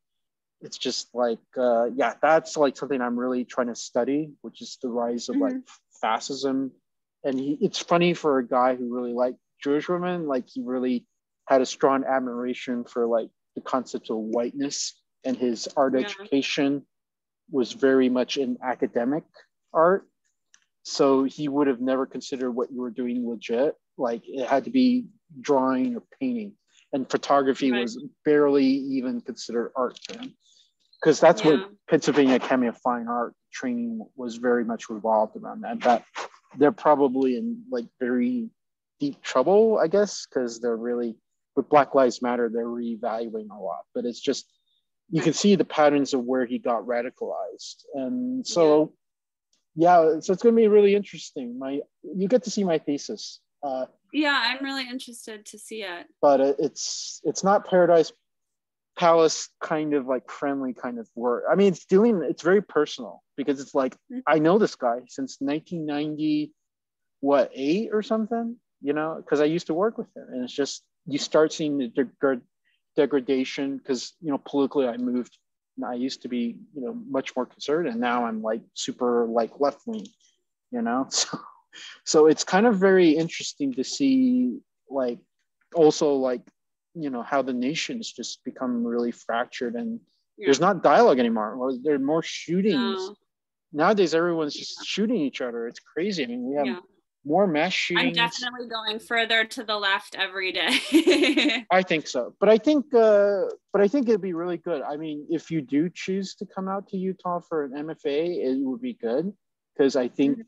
it's just like, that's like something I'm really trying to study, which is the rise of like fascism. And it's funny for a guy who really liked Jewish women, like he really had a strong admiration for like the concept of whiteness, and his art education was very much in academic art. So he would have never considered what you were doing legit. Like it had to be drawing or painting, and photography was barely even considered art to him. Because that's what Pennsylvania Academy of Fine Art training was very much revolved around that they're probably in like very deep trouble, I guess, because they're really, with Black Lives Matter, they're reevaluating a lot. But it's just, you can see the patterns of where he got radicalized. And so, so it's going to be really interesting. You get to see my thesis. I'm really interested to see it. But it's not Paradise Palace kind of like friendly kind of work. I mean, it's very personal, because it's like, I know this guy since 1998 or something, because I used to work with him. And it's just, you start seeing the degradation, because, politically I moved. I used to be, much more conservative, and now I'm like super like left wing, so it's kind of very interesting to see, like, also like, how the nation's just become really fractured, and there's not dialogue anymore. There are more shootings. Nowadays, everyone's just shooting each other. It's crazy. I mean, we have more mass shootings. I'm definitely going further to the left every day. I think so, but I think it'd be really good. I mean, if you do choose to come out to Utah for an MFA, it would be good, because I think,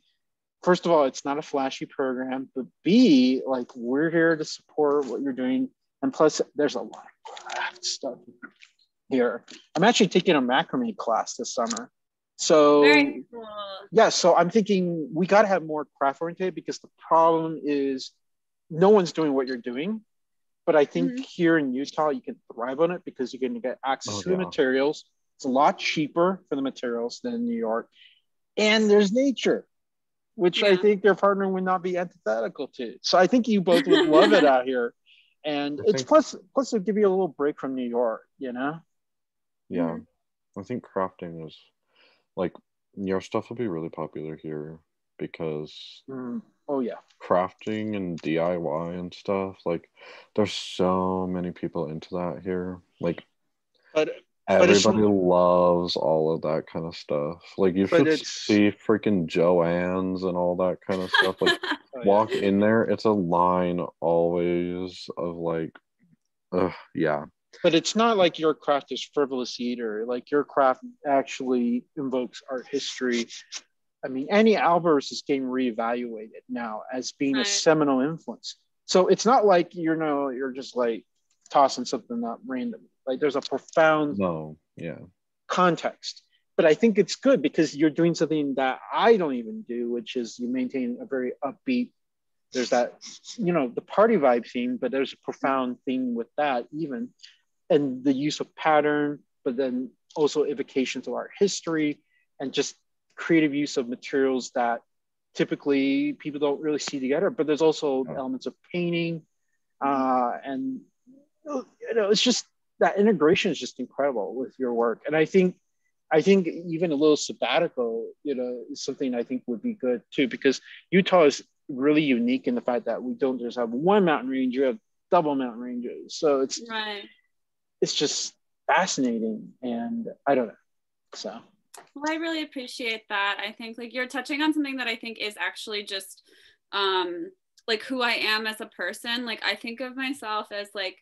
first of all, it's not a flashy program, but B, like, we're here to support what you're doing. And plus, there's a lot of craft stuff here. I'm actually taking a macrame class this summer. So, very cool. So I'm thinking we got to have more craft oriented, because the problem is no one's doing what you're doing. But I think here in Utah, you can thrive on it, because you're going to get access to the materials. It's a lot cheaper for the materials than in New York. And there's nature, which I think your partner would not be antithetical to. So I think you both would love it out here. And it's plus it'll give you a little break from New York, Yeah. I think crafting is like, your stuff will be really popular here, because crafting and DIY and stuff, like, there's so many people into that here. Like, everybody loves all of that kind of stuff. Like, you should see freaking Joann's and all that kind of stuff. Like, walk in there, it's a line always of like, But it's not like your craft is frivolous either. Like, your craft actually invokes art history. I mean, Annie Albers is getting reevaluated now as being a seminal influence. So it's not like you're just like tossing something up random. Like there's a profound context. But I think it's good because you're doing something that I don't even do, which is you maintain a very upbeat. There's that, the party vibe theme, but there's a profound theme with that even, and the use of pattern, but then also evocations of art history and just creative use of materials that typically people don't really see together. But there's also elements of painting, and it's just that integration is just incredible with your work. And I think even a little sabbatical, is something I think would be good too, because Utah is really unique in the fact that we don't just have one mountain range, you have double mountain ranges. So it's just fascinating, and I don't know. So. Well, I really appreciate that. I think like you're touching on something that I think is actually just like who I am as a person. Like I think of myself as like,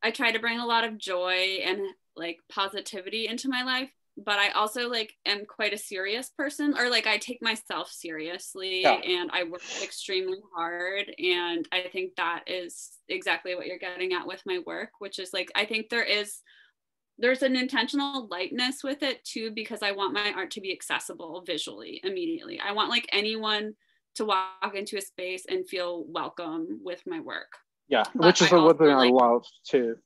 I try to bring a lot of joy and like positivity into my life, but I also like am quite a serious person, or like I take myself seriously and I work extremely hard. And I think that is exactly what you're getting at with my work, which is like, I think there's an intentional lightness with it too, because I want my art to be accessible visually immediately. I want like anyone to walk into a space and feel welcome with my work. Yeah, which is what I love too.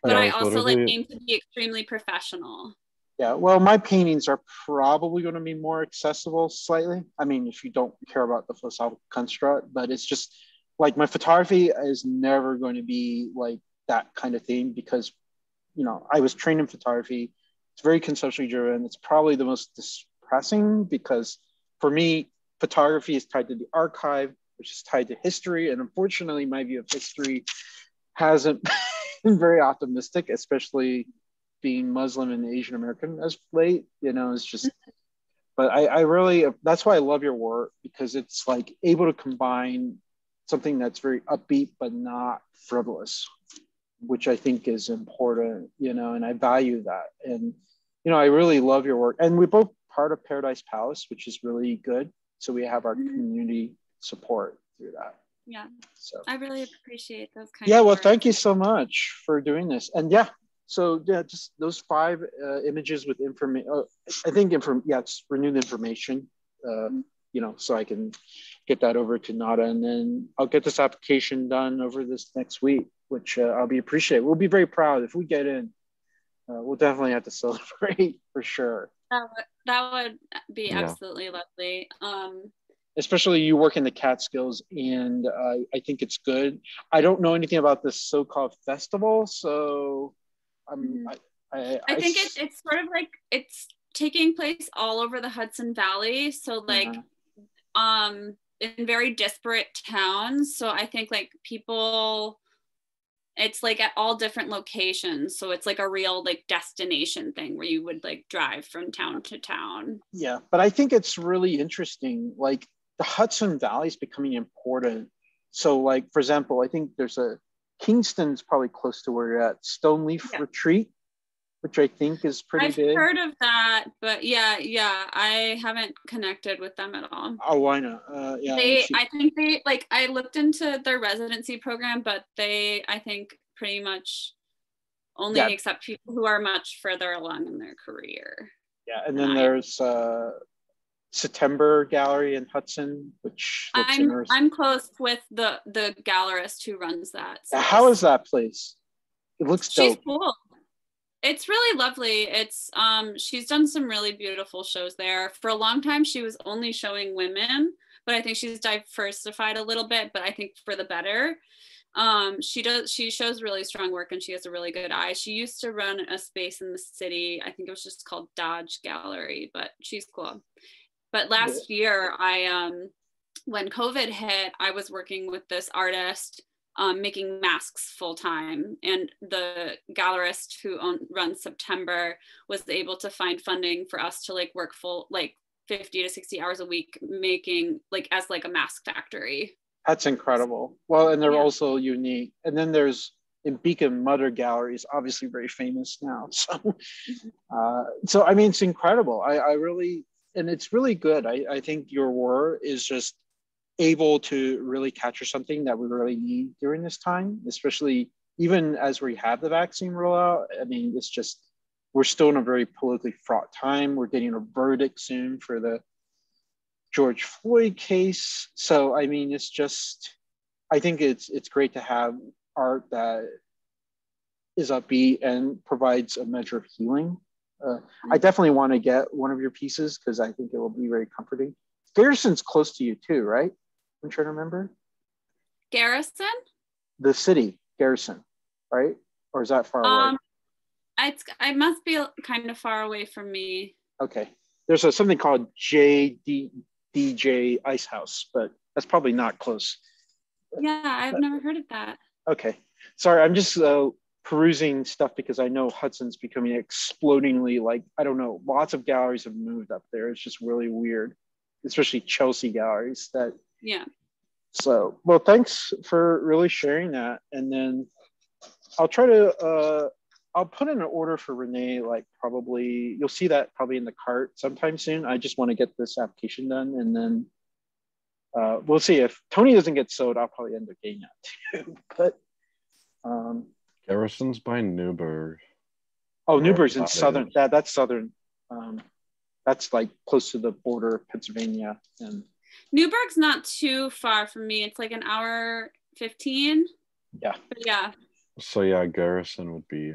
But I also like aim to be extremely professional. Yeah, well, my paintings are probably going to be more accessible slightly. I mean, if you don't care about the philosophical construct, but it's just like my photography is never going to be like that kind of thing, because I was trained in photography. It's very conceptually driven. It's probably the most depressing, because for me, photography is tied to the archive, which is tied to history. And unfortunately, my view of history hasn't been very optimistic, especially being Muslim and Asian American as late. It's just, but I really, that's why I love your work, because it's like able to combine something that's very upbeat, but not frivolous, which I think is important, and I value that. And, I really love your work. And we're both part of Paradise Palace, which is really good. So we have our community support through that. Yeah. So I really appreciate those kinds of well, words. Thank you so much for doing this. And just those 5 images with information. I think it's renewed information, so I can get that over to Nada, and then I'll get this application done over this next week, which I'll be appreciated. We'll be very proud if we get in. We'll definitely have to celebrate for sure. That would be absolutely lovely. Especially you work in the Catskills, and I think it's good. I don't know anything about this so-called festival, so I think it's sort of like it's taking place all over the Hudson Valley. So like, in very disparate towns. So I think like people, it's like at all different locations. So it's like a real like destination thing where you would like drive from town to town. Yeah, but I think it's really interesting. Like the Hudson Valley is becoming important. So like, for example, I think there's Kingston's probably close to where you're at, Stoneleaf Retreat, which I think is pretty big. I've heard of that, but yeah, I haven't connected with them at all. Oh, why not? I think they like, I looked into their residency program, but they, I think, pretty much only accept people who are much further along in their career. Yeah, and then there's September Gallery in Hudson, which I'm close with the gallerist who runs that. So how is that place? It looks dope. She's cool. It's really lovely. It's she's done some really beautiful shows there. For a long time she was only showing women, but I think she's diversified a little bit, but I think for the better. She shows really strong work, and she has a really good eye. She used to run a space in the city. I think it was just called Dodge Gallery, but she's cool. But last year, when COVID hit, I was working with this artist making masks full time, and the gallerist who runs September was able to find funding for us to like work full, like 50 to 60 hours a week, making like as like a mask factory. That's incredible. Well, and they're also unique. And then there's in Beacon Mother Gallery is obviously very famous now. So I mean, it's incredible. I really, and it's really good. I think your work is just, able to really capture something that we really need during this time, especially even as we have the vaccine rollout. I mean, it's just, we're still in a very politically fraught time. We're getting a verdict soon for the George Floyd case. So, I mean, it's just, I think it's great to have art that is upbeat and provides a measure of healing. I definitely want to get one of your pieces because I think it will be very comforting. Garrison's close to you too, right? I'm trying to remember. Garrison? The city, Garrison, right? Or is that far away? I must be kind of far away from me. Okay. There's something called DJ Ice House, but that's probably not close. Yeah, I've never heard of that. Okay. Sorry, I'm just perusing stuff because I know Hudson's becoming explodingly, like, I don't know, lots of galleries have moved up there. It's just really weird, especially Chelsea galleries. Yeah. So, well, thanks for really sharing that. And then I'll try to, I'll put in an order for Renee, like probably, you'll see that probably in the cart sometime soon. I just want to get this application done. And then we'll see. If Tony doesn't get sold, I'll probably end up getting that too. But Garrison's by Newburgh. Oh, Newburgh's in southern. That's southern. That's like close to the border of Pennsylvania. And Newburgh's not too far from me. It's like an hour 15. Yeah. But yeah. So yeah, Garrison would be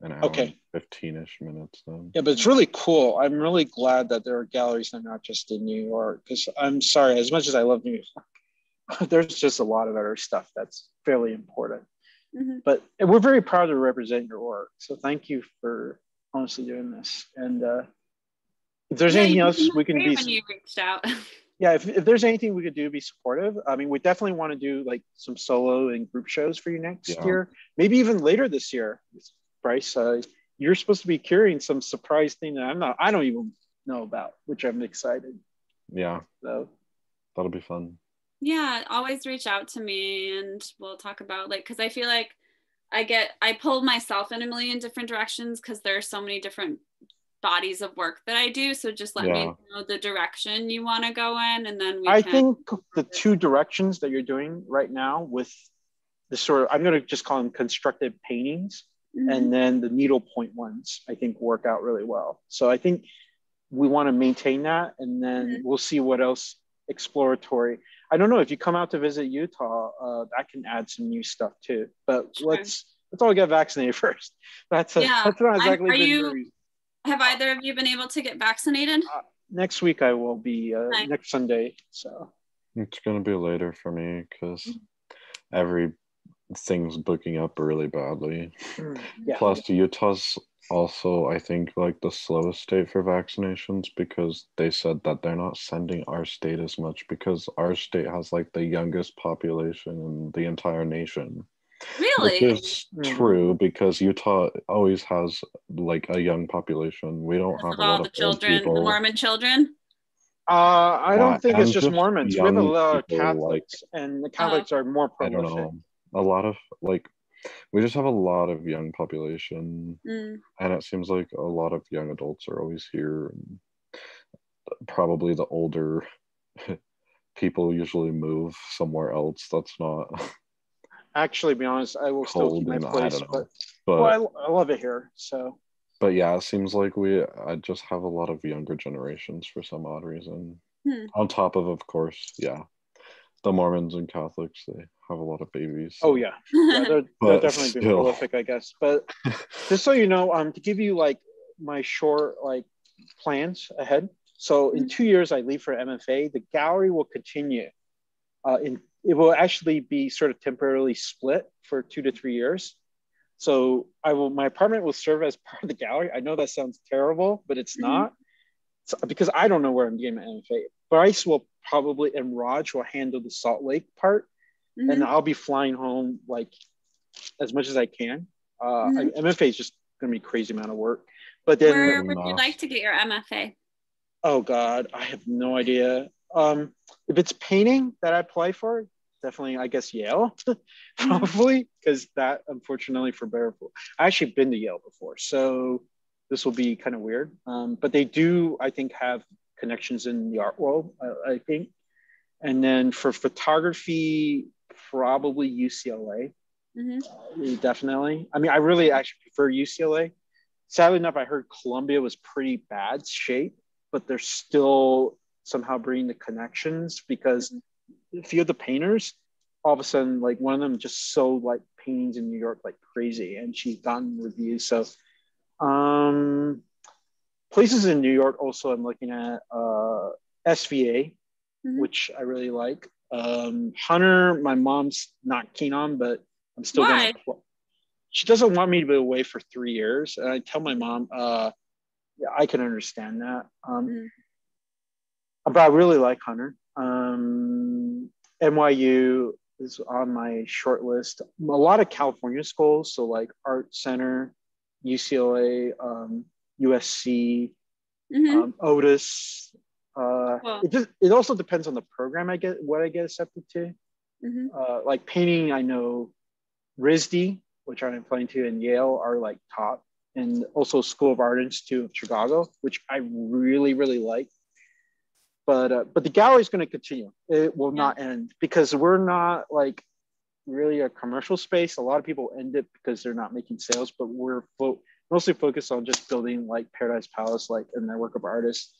an hour, okay, 15-ish minutes then. Yeah, but it's really cool. I'm really glad that there are galleries that are not just in New York. Because I'm sorry, as much as I love New York, there's just a lot of other stuff that's fairly important. Mm-hmm. But we're very proud to represent your work. So thank you for honestly doing this. And if there's anything else we can be, when you reached out. Yeah, if there's anything we could do to be supportive, I mean, we definitely want to do like some solo and group shows for you next year, maybe even later this year. Bryce, you're supposed to be curating some surprise thing that I don't even know about, which I'm excited. Yeah, so that'll be fun. Yeah, always reach out to me and we'll talk about, like, because I feel like I pull myself in a million different directions because there are so many different bodies of work that I do. So just let me know the direction you want to go in, and then I think the two directions that you're doing right now with the sort of, I'm going to just call them constructed paintings, and then the needlepoint ones, I think work out really well. So I think we want to maintain that, and then we'll see what else exploratory. I don't know if you come out to visit Utah, that can add some new stuff too. But let's all get vaccinated first. That's not exactly. Have either of you been able to get vaccinated? Next week I will be, next Sunday. So it's going to be later for me because everything's booking up really badly. Yeah. Plus, Utah's also, I think, like the slowest state for vaccinations because they said that they're not sending our state as much because our state has like the youngest population in the entire nation. Really? Which is true because Utah always has like a young population. We don't have a lot of children, people. the Mormon children. I don't think it's just Mormons. We have a lot of Catholics, and the Catholics are more prolific. I don't know. A lot of we just have a lot of young population, and it seems like a lot of young adults are always here. And probably the older people usually move somewhere else. That's not. Actually, to be honest, I will still keep my place, but I love it here. So, but yeah, it seems like I just have a lot of younger generations for some odd reason. On top of course, the Mormons and Catholics, they have a lot of babies. So. Oh yeah, they're definitely been prolific, I guess. But just so you know, to give you like my short like plans ahead. So in 2 years, I leave for MFA. The gallery will continue it will actually be sort of temporarily split for 2 to 3 years. So my apartment will serve as part of the gallery. I know that sounds terrible, but it's not. So, because I don't know where I'm getting my MFA. Bryce will probably, and Raj will handle the Salt Lake part. And I'll be flying home like as much as I can. MFA is just going to be a crazy amount of work. But then where would you like to get your MFA? Oh God, I have no idea. If it's painting that I apply for, definitely, I guess Yale, probably, because that, unfortunately, for better. I actually been to Yale before, so this will be kind of weird. But they do, I think, have connections in the art world, I think. And then for photography, probably UCLA. Definitely. I mean, I really actually prefer UCLA. Sadly enough, I heard Columbia was pretty bad shape, but they're still somehow bringing the connections because a few of the painters, all of a sudden, like one of them just sold like paintings in New York like crazy, and she's gotten reviews. So places in New York also I'm looking at SVA, which I really like. Hunter, my mom's not keen on, but I'm still going to. She doesn't want me to be away for 3 years, and I tell my mom, yeah, I can understand that. But I really like Hunter. NYU is on my short list. A lot of California schools, so like Art Center, UCLA, USC, Otis. It also depends on the program what I get accepted to. Like painting, I know RISD, which I'm applying to, and Yale are like top, and also School of Art Institute of Chicago, which I really, really like. But the gallery is going to continue. It will not end because we're not like really a commercial space. A lot of people end it because they're not making sales, but we're mostly focused on just building like Paradise Palace, like a network of artists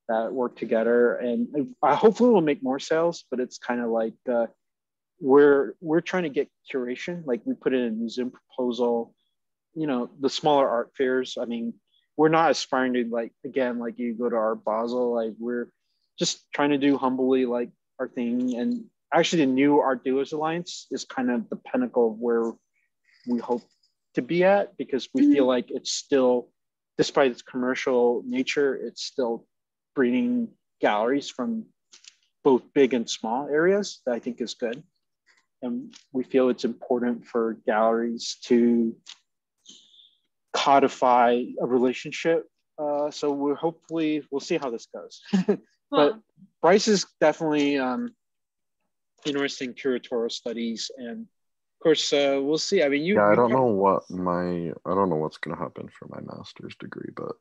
that work together. And hopefully we'll make more sales, but it's kind of like we're trying to get curation. Like we put in a museum proposal, the smaller art fairs. I mean, we're not aspiring to like you go to Art Basel, like we're just trying to do humbly like our thing. And actually the new Art Dealers Alliance is kind of the pinnacle of where we hope to be at, because we feel like it's still, despite its commercial nature, it's still bringing galleries from both big and small areas that I think is good. And we feel it's important for galleries to codify a relationship. So we'll see how this goes. But Bryce is definitely interesting curatorial studies, and of course we'll see. I mean, I don't know what's going to happen for my master's degree, but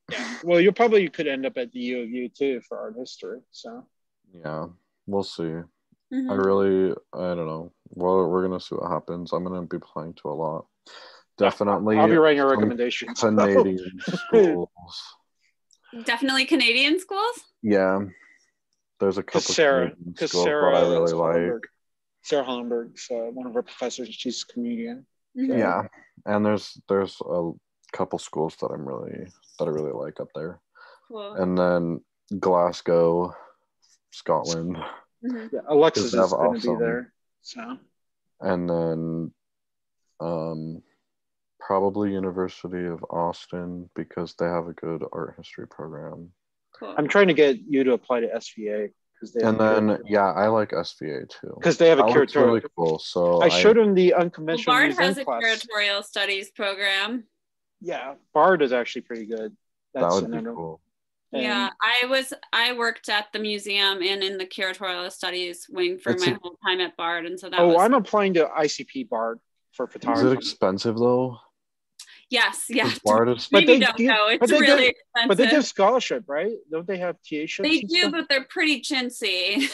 well, you could end up at the U of U too for art history. So yeah, we'll see. I don't know. Well, we're gonna see what happens. I'm gonna be applying to a lot. Definitely, I'll be writing your recommendations. Canadian schools. Definitely Canadian schools. Yeah, there's a couple Canadian schools that I really like. Sarah Hollenberg's one of our professors. She's a comedian. Yeah, and there's a couple schools that I really like up there. Cool. And then Glasgow, Scotland. Yeah, Alexis is going to be there. So. And then probably University of Austin, because they have a good art history program. Cool. I'm trying to get you to apply to SVA. I like SVA too. Because they have a curatorial. Really cool. So I showed him the unconventional Bard museum has a class. curatorial studies program. Yeah, Bard is actually pretty good. That would be cool. Yeah, I worked at the museum and in the curatorial studies wing for my whole time at Bard, and so that. I'm applying to ICP Bard for photography. Is it expensive though? Yes. Bard is, maybe don't know. It's really expensive. But they give scholarship, right? Don't they have TA ships? They do, but they're pretty chintzy.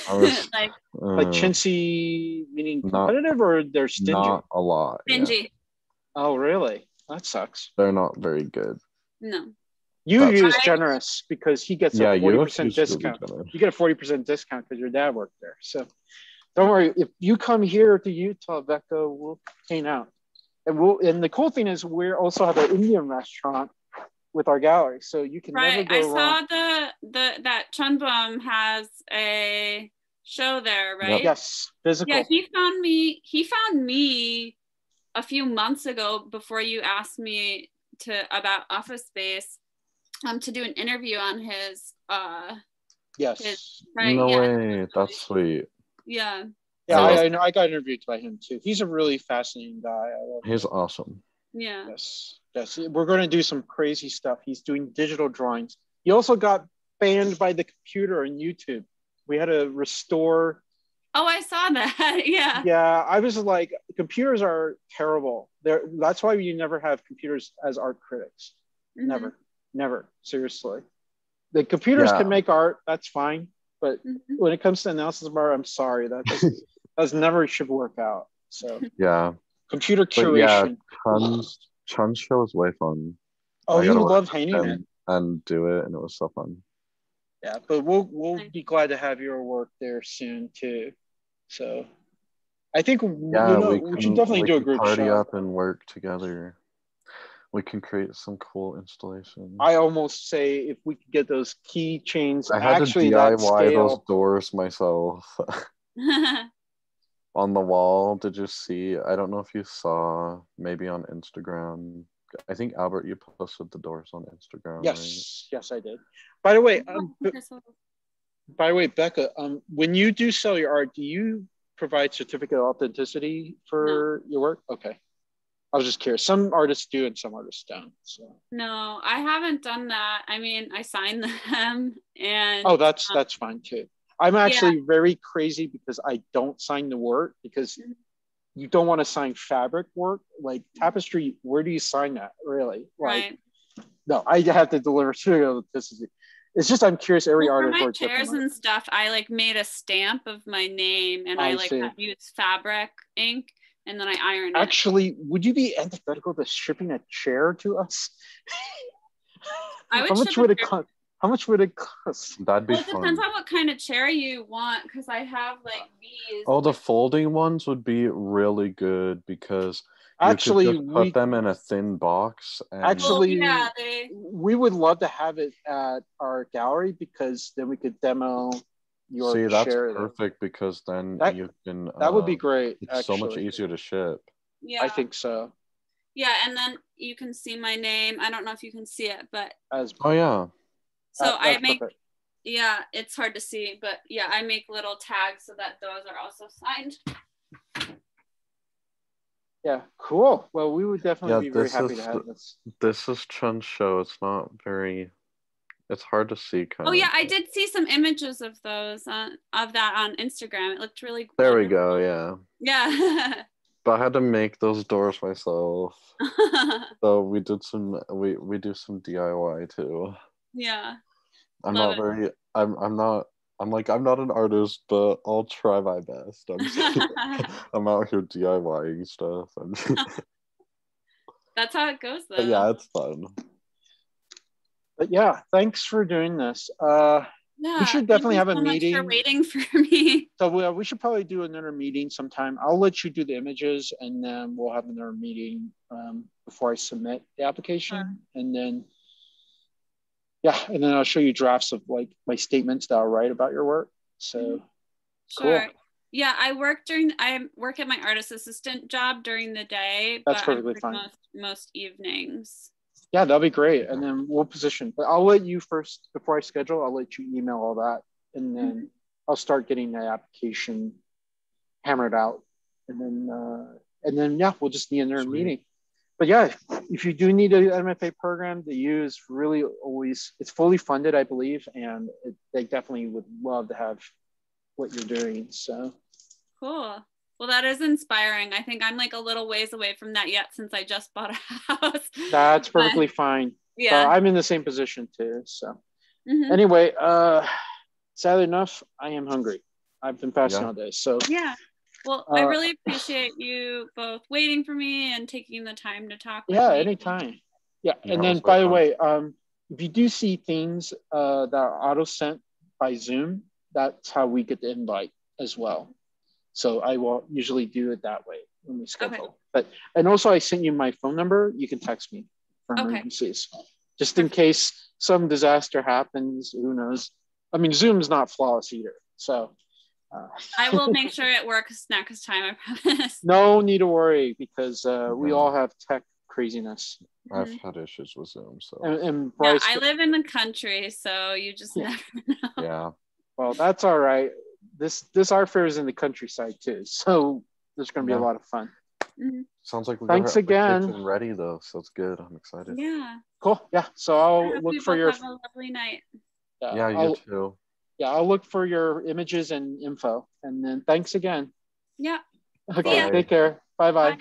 like chintzy meaning competitive, or they're stingy? Not a lot. Stingy. Yeah. Oh, really? That sucks. They're not very good. No. UU is generous because he gets a 40% discount. You get a 40% discount because your dad worked there. So don't worry. If you come here to Utah, Becca, we'll hang out. And the cool thing is we also have an Indian restaurant with our gallery, so you can never go wrong. I saw that Chunbum has a show there, right? Yes, physical. Yeah, he found me a few months ago before you asked me about Office Space, to do an interview on his yes. No way, that's sweet. Yeah. Yeah, I know. I got interviewed by him too. He's a really fascinating guy. He's awesome. Yeah. Yes. We're going to do some crazy stuff. He's doing digital drawings. He also got banned by the computer on YouTube. We had to restore. Oh, I saw that. Yeah. Yeah, I was like, computers are terrible. That's why you never have computers as art critics. Never. Seriously. The computers can make art. That's fine. But when it comes to analysis bar, I'm sorry, that's never should work out. So yeah, computer curation. Chun's show was way fun. Oh, you love painting it and do it, and it was so fun. Yeah, but we'll be glad to have your work there soon too. So I think we should definitely do a group party show. up and work together. We can create some cool installations. I almost say if we could get those keychains, I had to DIY those doors myself. On the wall, did you see? I don't know if you saw, maybe on Instagram. I think Albert, you posted the doors on Instagram. Yes, right? Yes, I did. By the way, Becca, when you do sell your art, do you provide certificate of authenticity for your work? Okay. I was just curious. Some artists do and some artists don't. So. No, I haven't done that. I mean, I signed them and... Oh, that's fine too. I'm actually very crazy because I don't sign the work because you don't want to sign fabric work. Like tapestry, where do you sign that, really? Right. No, I have to deliver certificate of authenticity. It's just I'm curious. Every artist for my chairs and stuff, I like made a stamp of my name and I used fabric ink. And then I iron it. Actually, would you be antithetical to shipping a chair to us? How much would it cost? How much would it cost? That'd be fun. It depends on what kind of chair you want, because I have like these. Oh, the folding ones would be really good because you could just put them in a thin box. And... we would love to have it at our gallery because then we could demo. See, that's perfect because then you can. That would be great. It's so much easier to ship. Yeah, I think so. Yeah, and then you can see my name. I don't know if you can see it, but oh yeah. So I make. Perfect. Yeah, it's hard to see, but yeah, I make little tags so that those are also signed. Yeah, cool. Well, we would definitely be very happy to have this. This is Chun's show. It's not very. It's hard to see. I did see some images of those of that on Instagram. It looked really cool. There we go. Yeah. Yeah. But I had to make those doors myself. So we did some. We do some DIY too. Yeah. I'm not an artist, but I'll try my best. I'm out here DIYing stuff. That's how it goes, though. Yeah, it's fun. But yeah, thanks for doing this. We should definitely have a meeting. Thank you so much for waiting for me. So we should probably do another meeting sometime. I'll let you do the images, and then we'll have another meeting before I submit the application, and then I'll show you drafts of like my statements that I'll write about your work. So sure. Cool. Yeah, I work at my artist assistant job during the day. That's perfectly fine. Most evenings. Yeah, that'll be great. And then we'll position. But I'll let you first, before I schedule, I'll let you email all that. And then I'll start getting the application hammered out. And then we'll just need another meeting. But yeah, if you do need an MFA program, the U is really it's fully funded, I believe. And they definitely would love to have what you're doing. So cool. Well, that is inspiring. I think I'm like a little ways away from that yet since I just bought a house. That's perfectly fine. Yeah. I'm in the same position too. So anyway, sadly enough, I am hungry. I've been fasting all day. So yeah. Well, I really appreciate you both waiting for me and taking the time to talk with me. Anytime. Yeah. And then by the way, if you do see things that are auto sent by Zoom, that's how we get the invite as well. So I will usually do it that way when we schedule. Okay. And also I sent you my phone number. You can text me for emergencies. Just in case some disaster happens, who knows? I mean, Zoom's not flawless either. So I will make sure it works next time, I promise. No need to worry because we all have tech craziness. I've had issues with Zoom. So and Bryce, I live in the country, so you just never know. Yeah. Well, that's all right. This art fair is in the countryside too, so there's going to be a lot of fun. Sounds like thanks again. Ready though, so it's good. I'm excited. Yeah. Cool. Yeah. So I'll look for your. Have a lovely night. Yeah, you too. Yeah, I'll look for your images and info, and then thanks again. Yeah. Okay. Take care. Bye-bye. Bye.